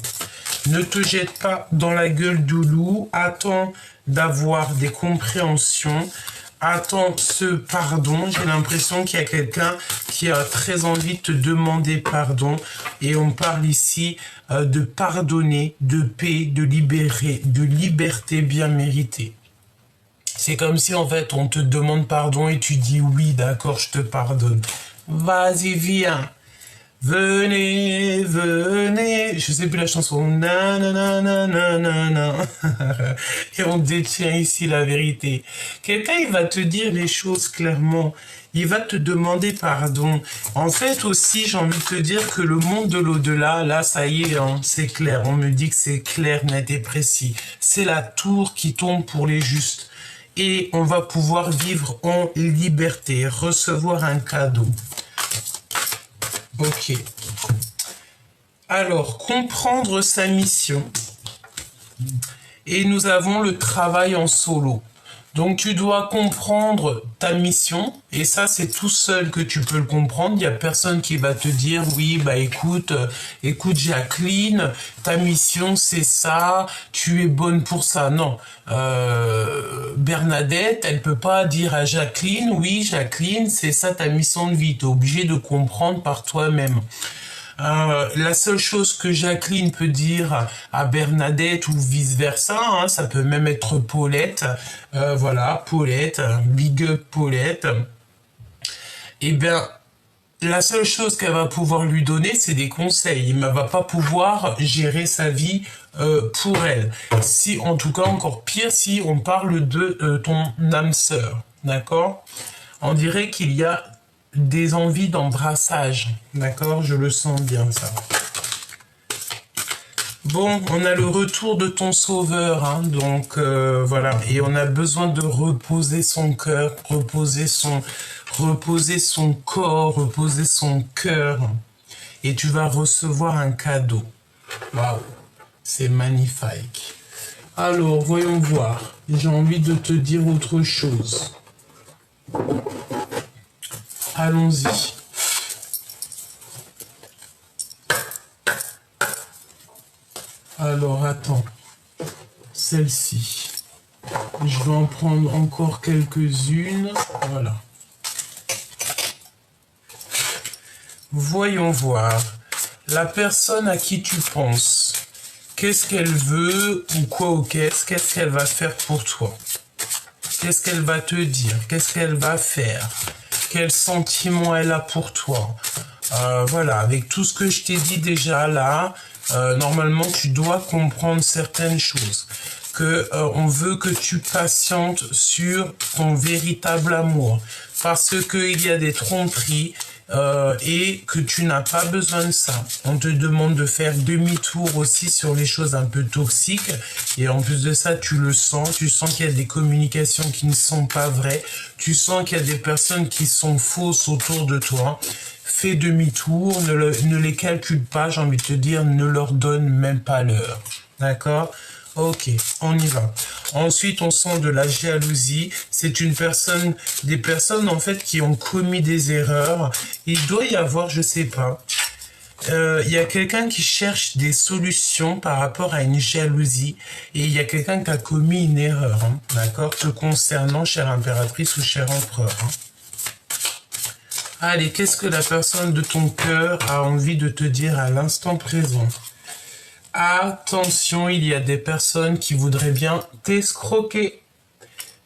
Ne te jette pas dans la gueule du loup. Attends d'avoir des compréhensions. Attends ce pardon. J'ai l'impression qu'il y a quelqu'un qui a très envie de te demander pardon. Et on parle ici de pardonner, de paix, de libérer, de liberté bien méritée. C'est comme si en fait on te demande pardon et tu dis oui, d'accord, je te pardonne. Vas-y, viens. Venez, venez. Je sais plus la chanson. Nananana. Et on détient ici la vérité. Quelqu'un, il va te dire les choses clairement. Il va te demander pardon. En fait aussi, j'ai envie de te dire que le monde de l'au-delà, là, ça y est, hein, c'est clair. On me dit que c'est clair, net et précis. C'est la tour qui tombe pour les justes. Et on va pouvoir vivre en liberté, recevoir un cadeau. Ok. Alors, comprendre sa mission. Et nous avons le travail en solo. Donc, tu dois comprendre ta mission. Et ça, c'est tout seul que tu peux le comprendre. Il n'y a personne qui va te dire, oui, bah écoute Jacqueline, ta mission, c'est ça. Tu es bonne pour ça. Non. Bernadette, elle peut pas dire à Jacqueline, oui, Jacqueline, c'est ça ta mission de vie. Tu es obligé de comprendre par toi-même. La seule chose que Jacqueline peut dire à Bernadette ou vice-versa, hein, ça peut même être Paulette, voilà, Paulette, big up Paulette, eh bien, la seule chose qu'elle va pouvoir lui donner, c'est des conseils. Mais elle va pas pouvoir gérer sa vie pour elle. Si, en tout cas, encore pire, si on parle de ton âme sœur, d'accord? On dirait qu'il y a des envies d'embrassage, d'accord? Je le sens bien, ça. Bon, on a le retour de ton sauveur, hein, donc voilà. Et on a besoin de reposer son cœur, reposer son corps, reposer son cœur. Et tu vas recevoir un cadeau. Waouh, c'est magnifique. Alors, voyons voir. J'ai envie de te dire autre chose. Allons-y. Alors, attends. Celle-ci. Je vais en prendre encore quelques-unes. Voilà. Voyons voir. La personne à qui tu penses. Qu'est-ce qu'elle veut ou quoi ou qu'est-ce qu'elle va faire pour toi? Qu'est-ce qu'elle va te dire? Qu'est-ce qu'elle va faire? Quel sentiment elle a pour toi? Voilà, avec tout ce que je t'ai dit déjà là, normalement tu dois comprendre certaines choses. On veut que tu patientes sur ton véritable amour. Parce qu'il y a des tromperies et que tu n'as pas besoin de ça. On te demande de faire demi-tour aussi sur les choses un peu toxiques. Et en plus de ça, tu le sens. Tu sens qu'il y a des communications qui ne sont pas vraies. Tu sens qu'il y a des personnes qui sont fausses autour de toi. Fais demi-tour, ne les calcule pas, j'ai envie de te dire, ne leur donne même pas l'heure. D'accord ? Ok, on y va. Ensuite, on sent de la jalousie. C'est des personnes en fait qui ont commis des erreurs. Il doit y avoir, je sais pas, il y a quelqu'un qui cherche des solutions par rapport à une jalousie et il y a quelqu'un qui a commis une erreur, hein, d'accord, te concernant, chère impératrice ou cher empereur. Hein. Allez, qu'est-ce que la personne de ton cœur a envie de te dire à l'instant présent? Attention, il y a des personnes qui voudraient bien t'escroquer.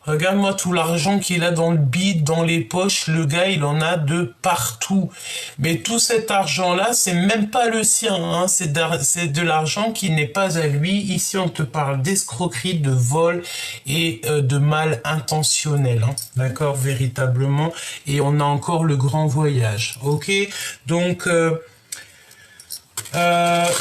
Regarde-moi tout l'argent qu'il a dans le bide, dans les poches. Le gars, il en a de partout. Mais tout cet argent-là, c'est même pas le sien. Hein. C'est de l'argent qui n'est pas à lui. Ici, on te parle d'escroquerie, de vol et de mal intentionnel. Hein. D'accord, véritablement. Et on a encore le grand voyage. Ok, donc...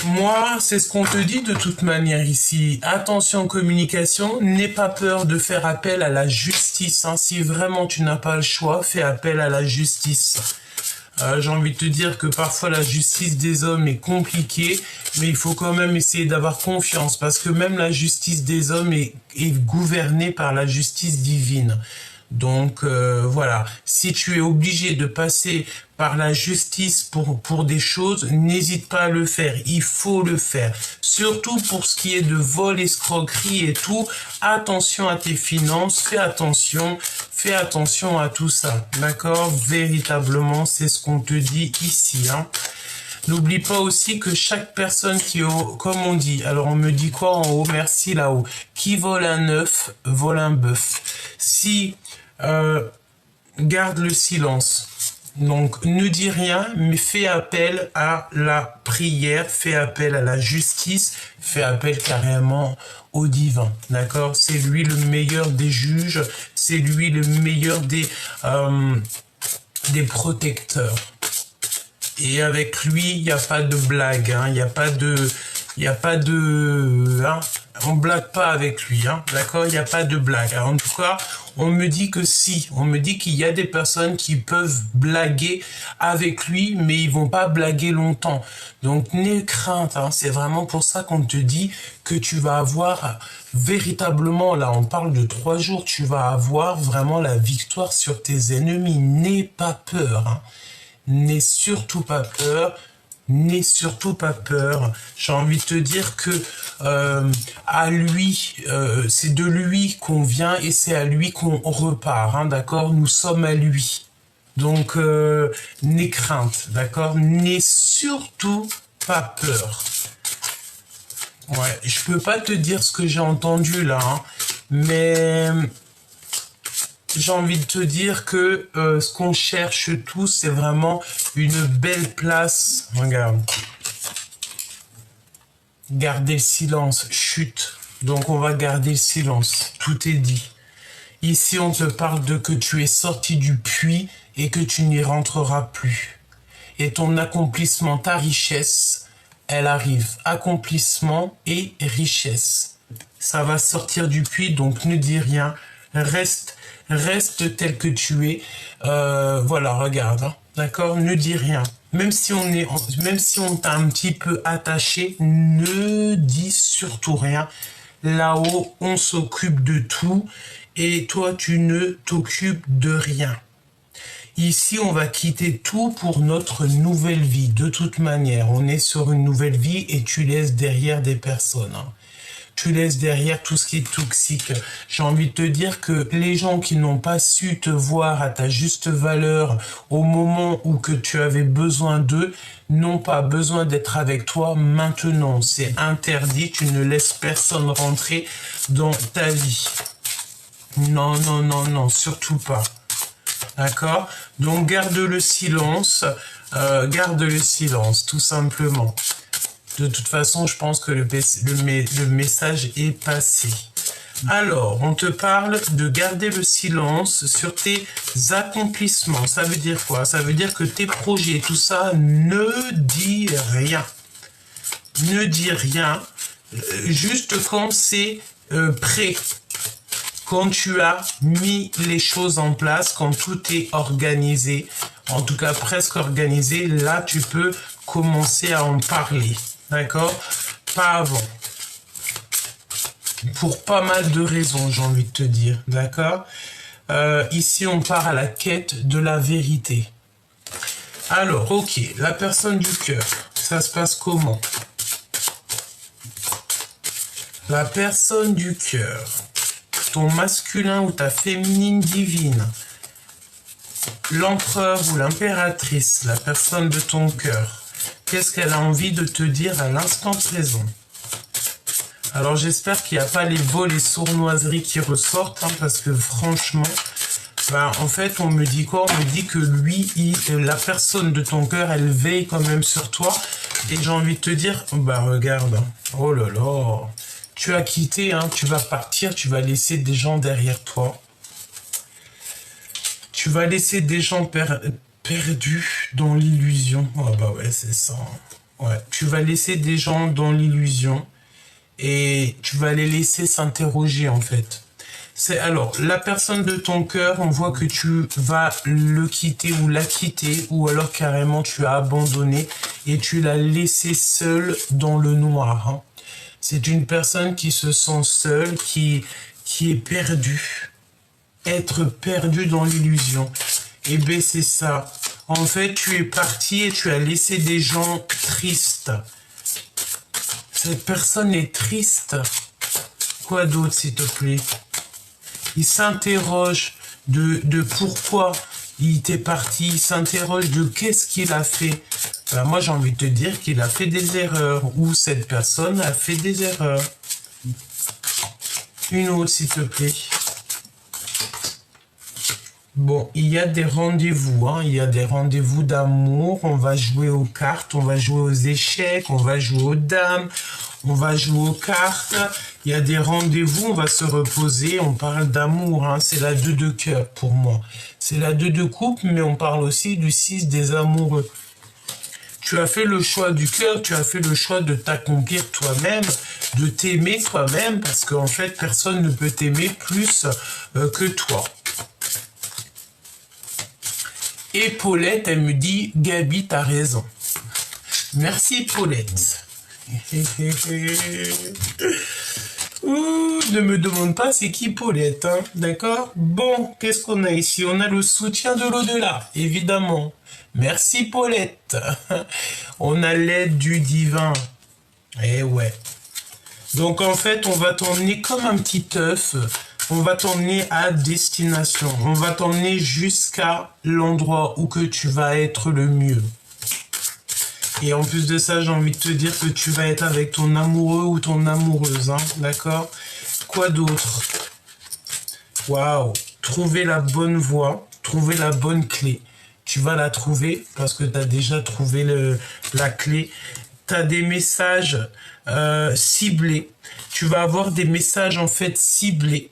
moi, c'est ce qu'on te dit de toute manière ici. Attention communication, n'aie pas peur de faire appel à la justice. Hein. Si vraiment tu n'as pas le choix, fais appel à la justice. J'ai envie de te dire que parfois la justice des hommes est compliquée, mais il faut quand même essayer d'avoir confiance, parce que même la justice des hommes est gouvernée par la justice divine. Donc voilà, si tu es obligé de passer par la justice pour des choses, n'hésite pas à le faire, il faut le faire. Surtout pour ce qui est de vol, escroquerie et tout, attention à tes finances, fais attention à tout ça, d'accord? Véritablement, c'est ce qu'on te dit ici, hein. N'oublie pas aussi que chaque personne qui, comme on dit, alors on me dit quoi en haut, merci là-haut, qui vole un œuf, vole un bœuf. Si, garde le silence. Donc, ne dis rien, mais fais appel à la prière, fais appel à la justice, fais appel carrément au divin, d'accord? C'est lui le meilleur des juges, c'est lui le meilleur des protecteurs. Et avec lui, il n'y a pas de blague, hein, il n'y a pas de, hein, on blague pas avec lui, hein, d'accord, il n'y a pas de blague. Alors, en tout cas, on me dit que si, on me dit qu'il y a des personnes qui peuvent blaguer avec lui, mais ils vont pas blaguer longtemps. Donc, n'aie crainte, hein, c'est vraiment pour ça qu'on te dit que tu vas avoir véritablement, là, on parle de 3 jours, tu vas avoir vraiment la victoire sur tes ennemis. N'aie pas peur, hein. N'aie surtout pas peur, n'aie surtout pas peur. J'ai envie de te dire que à lui, c'est de lui qu'on vient et c'est à lui qu'on repart, hein, d'accord? Nous sommes à lui. Donc, n'aie crainte, d'accord? N'aie surtout pas peur. Ouais, je peux pas te dire ce que j'ai entendu là, hein, mais... J'ai envie de te dire que ce qu'on cherche tous, c'est vraiment une belle place. Regarde. Garder le silence. Chut. Donc on va garder le silence. Tout est dit. Ici, on te parle de que tu es sorti du puits et que tu n'y rentreras plus. Et ton accomplissement, ta richesse, elle arrive. Accomplissement et richesse. Ça va sortir du puits, donc ne dis rien. Reste tel que tu es. Voilà, regarde, hein, d'accord? Ne dis rien. Même si on t'a un petit peu attaché, ne dis surtout rien. Là-haut, on s'occupe de tout et toi, tu ne t'occupes de rien. Ici, on va quitter tout pour notre nouvelle vie. De toute manière, on est sur une nouvelle vie et tu laisses derrière des personnes, hein. Tu laisses derrière tout ce qui est toxique. J'ai envie de te dire que les gens qui n'ont pas su te voir à ta juste valeur au moment où que tu avais besoin d'eux, n'ont pas besoin d'être avec toi maintenant. C'est interdit, tu ne laisses personne rentrer dans ta vie. Non, non, non, non, surtout pas. D'accord? Donc garde le silence, tout simplement. De toute façon, je pense que le message est passé. Alors, on te parle de garder le silence sur tes accomplissements. Ça veut dire quoi? Ça veut dire que tes projets, tout ça, ne dis rien. Ne dis rien. Juste quand c'est prêt. Quand tu as mis les choses en place, quand tout est organisé, en tout cas presque organisé, là, tu peux commencer à en parler. D'accord? Pas avant. Pour pas mal de raisons, j'ai envie de te dire. D'accord? Ici, on part à la quête de la vérité. Alors, ok, la personne du cœur, ça se passe comment? La personne du cœur, ton masculin ou ta féminine divine, l'empereur ou l'impératrice, la personne de ton cœur, qu'est-ce qu'elle a envie de te dire à l'instant présent? Alors j'espère qu'il n'y a pas les vols et sournoiseries qui ressortent, hein, parce que franchement, bah, en fait, on me dit quoi? On me dit que lui, la personne de ton cœur, elle veille quand même sur toi. Et j'ai envie de te dire, bah regarde, hein. Oh là là, tu as quitté, hein, tu vas partir, tu vas laisser des gens derrière toi. Tu vas laisser des gens perdus dans l'illusion. Oh bah ouais, c'est ça. Ouais, tu vas laisser des gens dans l'illusion. Et tu vas les laisser s'interroger en fait. C'est alors la personne de ton cœur, on voit que tu vas le quitter ou la quitter, ou alors carrément tu as abandonné et tu l'as laissé seul dans le noir. Hein. C'est une personne qui se sent seule, qui est perdue. Être perdu dans l'illusion. Et ben c'est ça. En fait, tu es parti et tu as laissé des gens tristes. Cette personne est triste. Quoi d'autre, s'il te plaît? Il s'interroge de pourquoi il était parti. Il s'interroge de qu'est-ce qu'il a fait. Ben, moi, j'ai envie de te dire qu'il a fait des erreurs. Ou cette personne a fait des erreurs. Une autre, s'il te plaît. Bon, il y a des rendez-vous, hein. Il y a des rendez-vous d'amour. On va jouer aux cartes, on va jouer aux échecs, on va jouer aux dames, on va jouer aux cartes. Il y a des rendez-vous, on va se reposer. On parle d'amour, hein. C'est la 2 de cœur pour moi. C'est la 2 de coupe, mais on parle aussi du 6 des amoureux. Tu as fait le choix du cœur, tu as fait le choix de t'accomplir toi-même, de t'aimer toi-même, parce qu'en fait, personne ne peut t'aimer plus que toi. Et Paulette, elle me dit, Gabi, t'as raison. Merci, Paulette. Ouh, ne me demande pas c'est qui Paulette, hein, d'accord? Bon, qu'est-ce qu'on a ici? On a le soutien de l'au-delà, évidemment. Merci, Paulette. On a l'aide du divin. Eh ouais. Donc, en fait, on va t'emmener comme un petit œuf. On va t'emmener à destination. On va t'emmener jusqu'à l'endroit où que tu vas être le mieux. Et en plus de ça, j'ai envie de te dire que tu vas être avec ton amoureux ou ton amoureuse. Hein, d'accord? Quoi d'autre? Waouh! Trouver la bonne voie. Trouver la bonne clé. Tu vas la trouver parce que tu as déjà trouvé la clé. Tu as des messages ciblés. Tu vas avoir des messages en fait ciblés.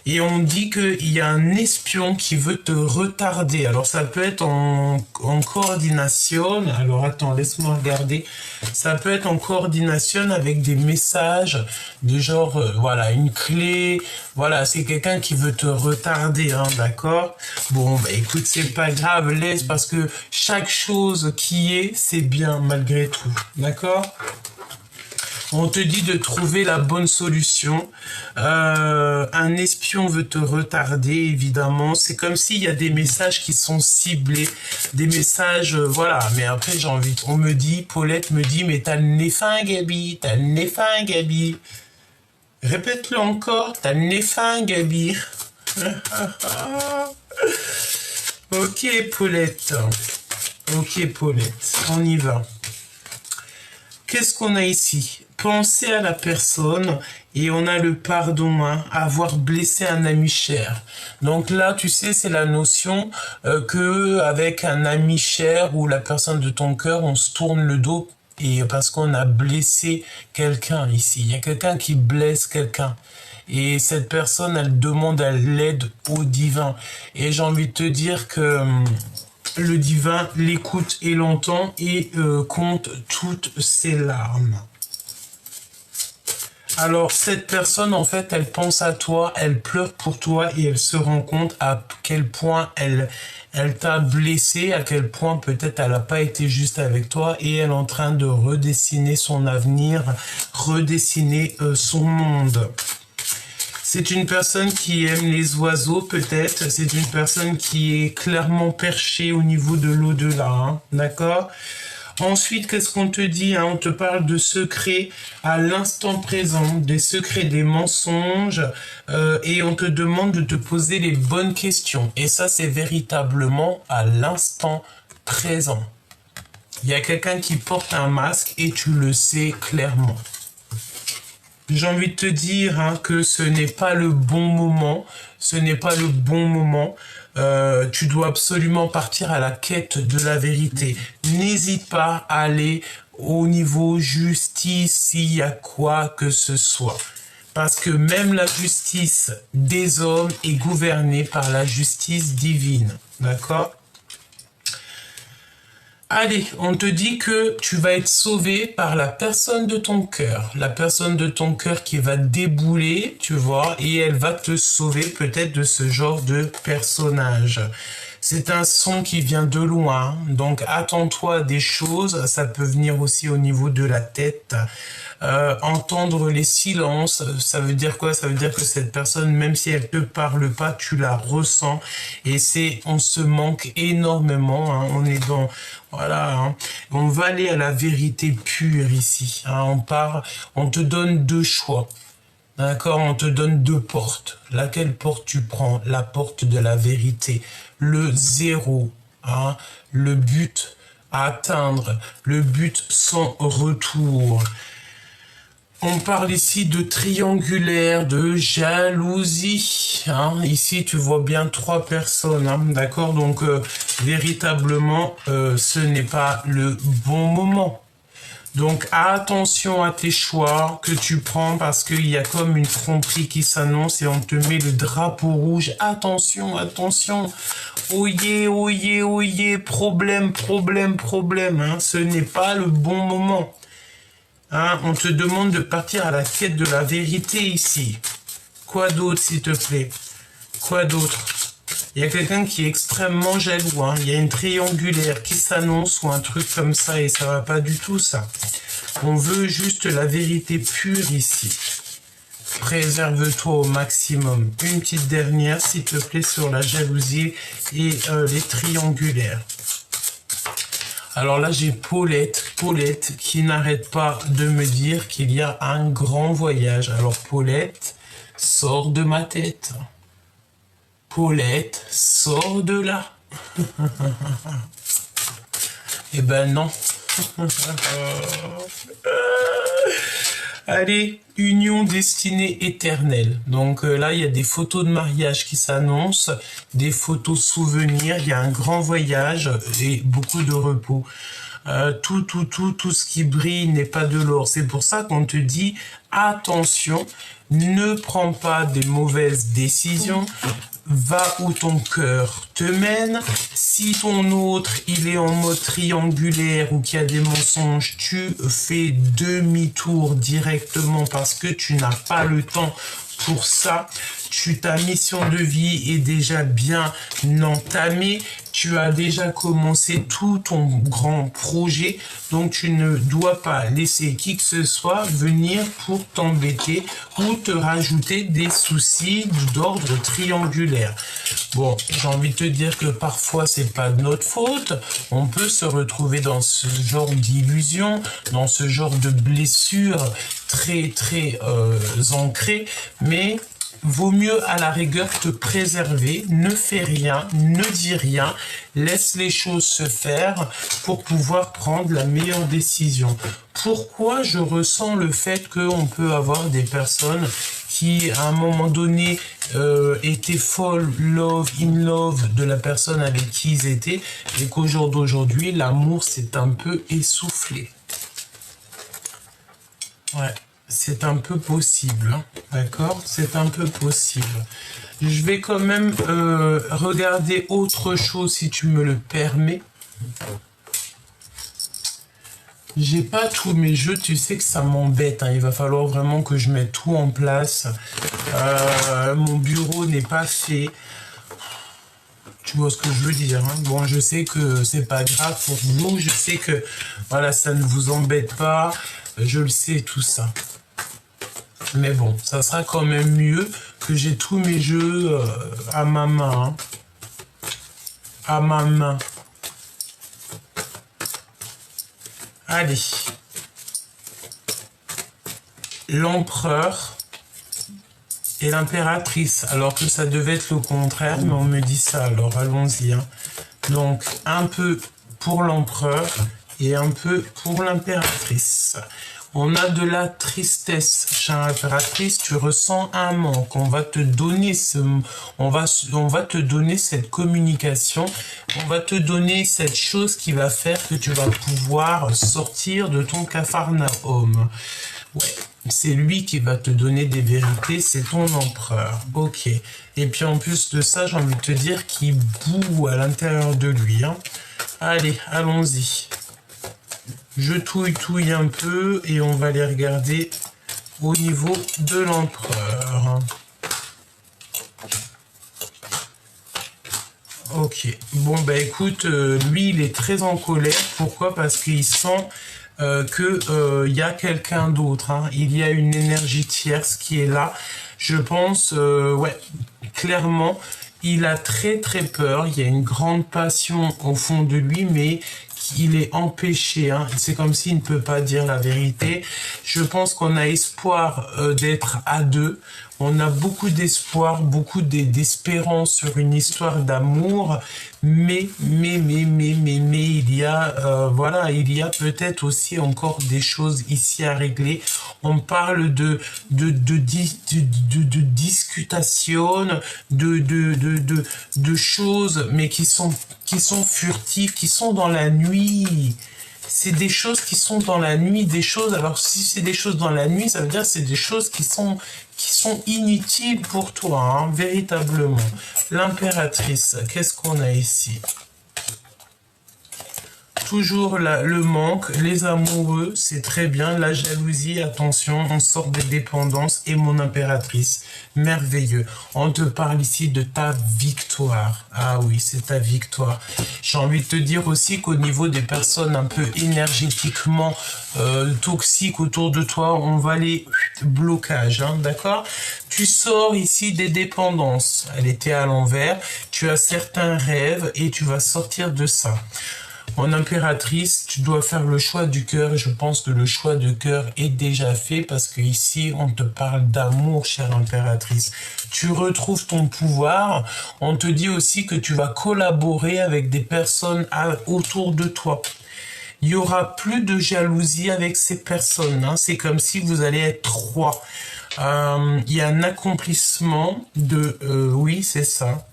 Et on dit qu'il y a un espion qui veut te retarder. Alors ça peut être en coordination. Alors attends, laisse-moi regarder. Ça peut être en coordination avec des messages de genre, voilà, une clé. Voilà, c'est quelqu'un qui veut te retarder, hein, d'accord? Bon, bah écoute, c'est pas grave, laisse, parce que chaque chose qui est, c'est bien malgré tout, d'accord? On te dit de trouver la bonne solution. Un espion veut te retarder, évidemment. C'est comme s'il y a des messages qui sont ciblés. Des messages, voilà. Mais après, j'ai envie... On me dit, Paulette me dit, mais t'as le nez fin, Gabi. T'as le nez fin, Gabi. Répète-le encore. T'as le nez fin, Gabi. Ok, Paulette. Ok, Paulette. On y va. Qu'est-ce qu'on a ici? Penser à la personne et on a le pardon, hein, avoir blessé un ami cher. Donc là, tu sais, c'est la notion que avec un ami cher ou la personne de ton cœur, on se tourne le dos et parce qu'on a blessé quelqu'un ici. Il y a quelqu'un qui blesse quelqu'un. Et cette personne, elle demande à l'aide au divin. Et j'ai envie de te dire que... le divin l'écoute et l'entend et compte toutes ses larmes. Alors, cette personne, en fait, elle pense à toi, elle pleure pour toi et elle se rend compte à quel point elle t'a blessé, à quel point peut-être elle n'a pas été juste avec toi et elle est en train de redessiner son avenir, redessiner son monde. C'est une personne qui aime les oiseaux, peut-être. C'est une personne qui est clairement perchée au niveau de l'au-delà, hein, d'accord? Ensuite, qu'est-ce qu'on te dit, hein? On te parle de secrets à l'instant présent, des secrets, des mensonges, et on te demande de te poser les bonnes questions. Et ça, c'est véritablement à l'instant présent. Il y a quelqu'un qui porte un masque et tu le sais clairement. j'ai envie de te dire hein, que ce n'est pas le bon moment. Ce n'est pas le bon moment. Tu dois absolument partir à la quête de la vérité. N'hésite pas à aller au niveau justice s'il y a quoi que ce soit. Parce que même la justice des hommes est gouvernée par la justice divine. D'accord ? Allez, on te dit que tu vas être sauvé par la personne de ton cœur. La personne de ton cœur qui va débouler, tu vois, et elle va te sauver peut-être de ce genre de personnage. C'est un son qui vient de loin, donc attends-toi à des choses, ça peut venir aussi au niveau de la tête. Entendre les silences, ça veut dire quoi? Ça veut dire que cette personne, même si elle te parle pas, tu la ressens. Et on se manque énormément. Hein, on est dans, voilà. Hein, on va aller à la vérité pure ici. Hein, on te donne deux choix. D'accord, on te donne deux portes. Laquelle porte tu prends? La porte de la vérité. Le zéro. Hein, le but à atteindre. Le but sans retour. On parle ici de triangulaire, de jalousie. Hein. Ici, tu vois bien trois personnes. Hein. D'accord? Donc, véritablement, ce n'est pas le bon moment. Donc, attention à tes choix que tu prends parce qu'il y a comme une tromperie qui s'annonce et on te met le drapeau rouge. Attention, attention. Oyez, oyez, oyez. Problème, problème, problème. Hein. Ce n'est pas le bon moment. Hein, on te demande de partir à la quête de la vérité ici. Quoi d'autre, s'il te plaît? Quoi d'autre? Il y a quelqu'un qui est extrêmement jaloux. Hein. Il y a une triangulaire qui s'annonce ou un truc comme ça et ça va pas du tout, ça. On veut juste la vérité pure ici. Préserve-toi au maximum. Une petite dernière, s'il te plaît, sur la jalousie et les triangulaires. Alors là, j'ai Paulette qui n'arrête pas de me dire qu'il y a un grand voyage. Alors Paulette, sors de ma tête. Paulette, sors de là. Eh ben non. Allez, union destinée éternelle. Donc là, il y a des photos de mariage qui s'annoncent, des photos souvenirs, il y a un grand voyage et beaucoup de repos. Tout ce qui brille n'est pas de l'or. C'est pour ça qu'on te dit, attention, ne prends pas des mauvaises décisions. Va où ton cœur te mène. Si ton autre, il est en mode triangulaire ou qu'il y a des mensonges, tu fais demi-tour directement parce que tu n'as pas le temps pour ça. Ta mission de vie est déjà bien entamée. Tu as déjà commencé tout ton grand projet. Donc, tu ne dois pas laisser qui que ce soit venir pour t'embêter ou te rajouter des soucis d'ordre triangulaire. Bon, j'ai envie de te dire que parfois, c'est pas de notre faute. On peut se retrouver dans ce genre d'illusion, dans ce genre de blessure très, très ancrée. Mais vaut mieux à la rigueur te préserver, ne fais rien, ne dis rien, laisse les choses se faire pour pouvoir prendre la meilleure décision. Pourquoi je ressens le fait qu'on peut avoir des personnes qui à un moment donné étaient folles, in love de la personne avec qui ils étaient et qu'au jour d'aujourd'hui l'amour s'est un peu essoufflé. Ouais. C'est un peu possible, hein, d'accord? C'est un peu possible. Je vais quand même regarder autre chose si tu me le permets. J'ai pas tous mes jeux, tu sais que ça m'embête. Hein. Il va falloir vraiment que je mette tout en place. Mon bureau n'est pas fait. Tu vois ce que je veux dire, hein? Bon, je sais que c'est pas grave pour vous. Je sais que voilà, ça ne vous embête pas. Je le sais, tout ça. Mais bon, ça sera quand même mieux que j'ai tous mes jeux à ma main. Hein. À ma main. Allez. L'empereur et l'impératrice. Alors que ça devait être le contraire, mais on me dit ça. Alors allons-y. Hein. Donc, un peu pour l'empereur et un peu pour l'impératrice. On a de la tristesse, chère impératrice, tu ressens un manque. On va te donner on va te donner cette communication. On va te donner cette chose qui va faire que tu vas pouvoir sortir de ton capharnaüm. Ouais, c'est lui qui va te donner des vérités, c'est ton empereur. Ok. Et puis en plus de ça, j'ai envie de te dire qu'il boue à l'intérieur de lui. Hein. Allez, allons-y. Je touille un peu et on va les regarder au niveau de l'empereur. Ok. Bon, bah écoute, lui, il est très en colère. Pourquoi? Parce qu'il sent qu'il y a quelqu'un d'autre. Hein. Il y a une énergie tierce qui est là. Je pense, ouais, clairement, il a très très peur. Il y a une grande passion au fond de lui, mais il est empêché. Hein. C'est comme s'il ne peut pas dire la vérité. Je pense qu'on a espoir d'être à deux. On a beaucoup d'espoir, beaucoup d'espérance sur une histoire d'amour, mais il y a, voilà, il y a peut-être aussi encore des choses ici à régler. On parle de discutation, de choses, mais qui sont furtives, qui sont dans la nuit. C'est des choses qui sont dans la nuit, des choses. Alors si c'est des choses dans la nuit, ça veut dire que c'est des choses qui sont inutiles pour toi, hein, véritablement. L'impératrice, qu'est-ce qu'on a ici? Toujours le manque, les amoureux, c'est très bien. La jalousie, attention, on sort des dépendances. Et mon impératrice, merveilleux. On te parle ici de ta victoire. Ah oui, c'est ta victoire. J'ai envie de te dire aussi qu'au niveau des personnes un peu énergétiquement toxiques autour de toi, on va les blocages, hein, d'accord? Tu sors ici des dépendances. Elle était à l'envers. Tu as certains rêves et tu vas sortir de ça. Mon impératrice, tu dois faire le choix du cœur. Je pense que le choix du cœur est déjà fait parce que ici, on te parle d'amour, chère impératrice. Tu retrouves ton pouvoir. On te dit aussi que tu vas collaborer avec des personnes autour de toi. Il y aura plus de jalousie avec ces personnes. Hein. C'est comme si vous allez être trois. Il y a un accomplissement de... oui, c'est ça.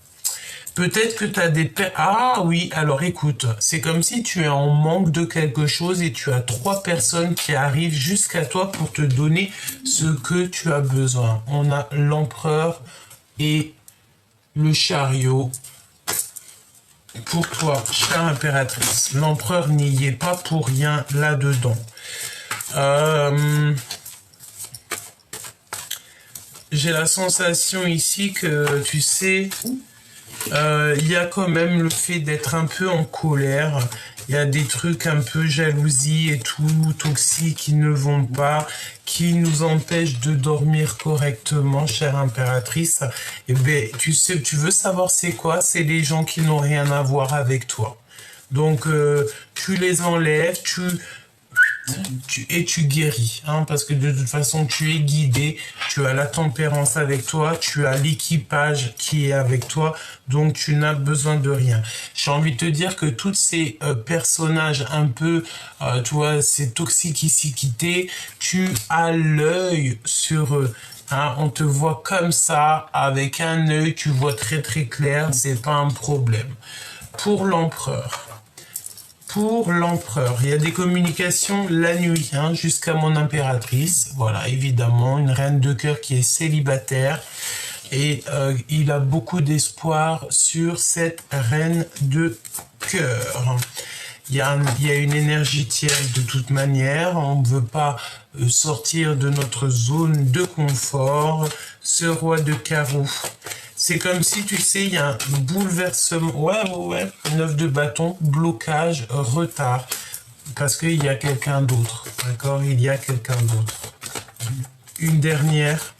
Peut-être que tu as des... Ah oui, alors écoute, c'est comme si tu es en manque de quelque chose et tu as trois personnes qui arrivent jusqu'à toi pour te donner ce que tu as besoin. On a l'empereur et le chariot. Pour toi, chère impératrice, l'empereur n'y est pas pour rien là-dedans. J'ai la sensation ici que, tu sais... il y a quand même le fait d'être un peu en colère. Il y a des trucs un peu jalousie et tout, toxiques qui ne vont pas, qui nous empêchent de dormir correctement, chère impératrice. Et ben, tu sais, tu veux savoir c'est quoi? C'est les gens qui n'ont rien à voir avec toi. Donc, tu les enlèves, et tu guéris, hein, parce que de toute façon tu es guidé, tu as la tempérance avec toi, tu as l'équipage qui est avec toi, donc tu n'as besoin de rien. J'ai envie de te dire que tous ces personnages un peu, tu vois, ces toxicités, tu as l'œil sur eux. Hein, on te voit comme ça, avec un œil, tu vois très très clair, c'est pas un problème. Pour l'empereur. Pour l'empereur, il y a des communications la nuit, hein, jusqu'à mon impératrice. Voilà, évidemment, une reine de cœur qui est célibataire. Et il a beaucoup d'espoir sur cette reine de cœur. Il y a une énergie tierce de toute manière. On ne veut pas sortir de notre zone de confort. Ce roi de carreau. C'est comme si, tu sais, il y a un bouleversement. Ouais. 9 de bâton, blocage, retard. Parce qu'il y a quelqu'un d'autre. D'accord? Il y a quelqu'un d'autre. Une dernière.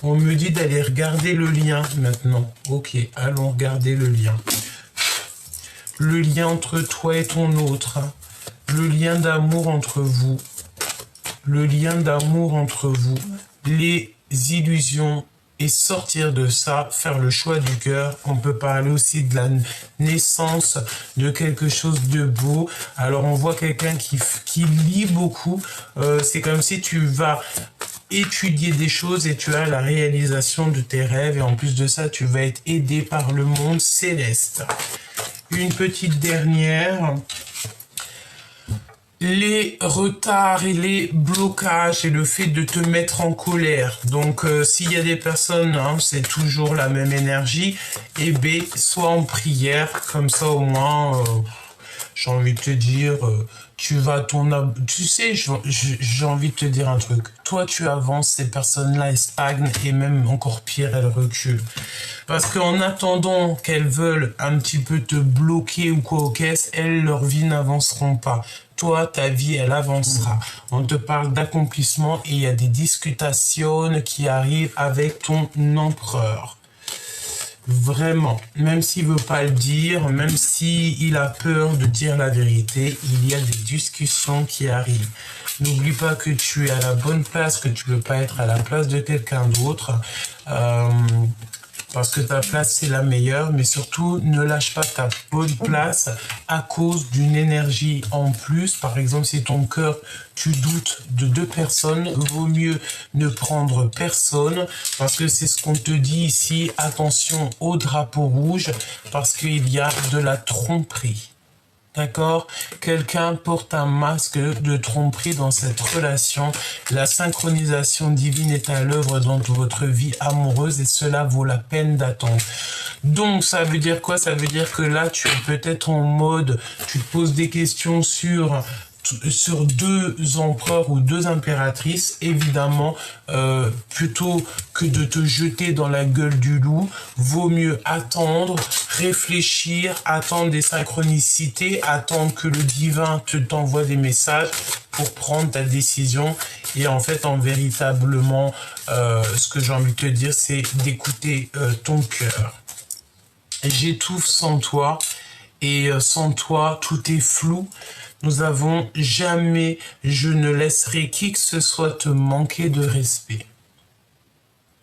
On me dit d'aller regarder le lien maintenant. Ok, allons regarder le lien. Le lien entre toi et ton autre. Le lien d'amour entre vous. Le lien d'amour entre vous. Les illusions et sortir de ça, faire le choix du cœur. On peut parler aussi de la naissance de quelque chose de beau. Alors on voit quelqu'un qui lit beaucoup. C'est comme si tu vas étudier des choses et tu as la réalisation de tes rêves. Et en plus de ça, tu vas être aidé par le monde céleste. Une petite dernière. Les retards et les blocages et le fait de te mettre en colère. Donc, s'il y a des personnes, hein, c'est toujours la même énergie. Et B, sois en prière. Comme ça, au moins, j'ai envie de te dire, tu vas tu sais, j'ai envie de te dire un truc. Toi, tu avances, ces personnes-là, elles stagnent et même encore pire, elles reculent. Parce qu'en attendant qu'elles veulent un petit peu te bloquer ou quoi aux caisses, elles, leur vie n'avanceront pas. Toi, ta vie, elle avancera. On te parle d'accomplissement et il y a des discutations qui arrivent avec ton empereur. Vraiment, même s'il veut pas le dire, même s'il a peur de dire la vérité, il y a des discussions qui arrivent. N'oublie pas que tu es à la bonne place, que tu ne veux pas être à la place de quelqu'un d'autre. Parce que ta place, c'est la meilleure, mais surtout, ne lâche pas ta bonne place à cause d'une énergie en plus. Par exemple, si ton cœur, tu doutes de 2 personnes, vaut mieux ne prendre personne, parce que c'est ce qu'on te dit ici. Attention au drapeau rouge, parce qu'il y a de la tromperie. D'accord? Quelqu'un porte un masque de tromperie dans cette relation. La synchronisation divine est à l'œuvre dans votre vie amoureuse et cela vaut la peine d'attendre. Donc, ça veut dire quoi? Ça veut dire que là, tu es peut-être en mode, tu te poses des questions sur 2 empereurs ou 2 impératrices. Évidemment, plutôt que de te jeter dans la gueule du loup, vaut mieux attendre, réfléchir, attendre des synchronicités, attendre que le divin t'envoie des messages pour prendre ta décision. Et en fait, véritablement, ce que j'ai envie de te dire, c'est d'écouter ton cœur. J'étouffe sans toi, et sans toi, tout est flou. Nous avons jamais, je ne laisserai qui que ce soit te manquer de respect.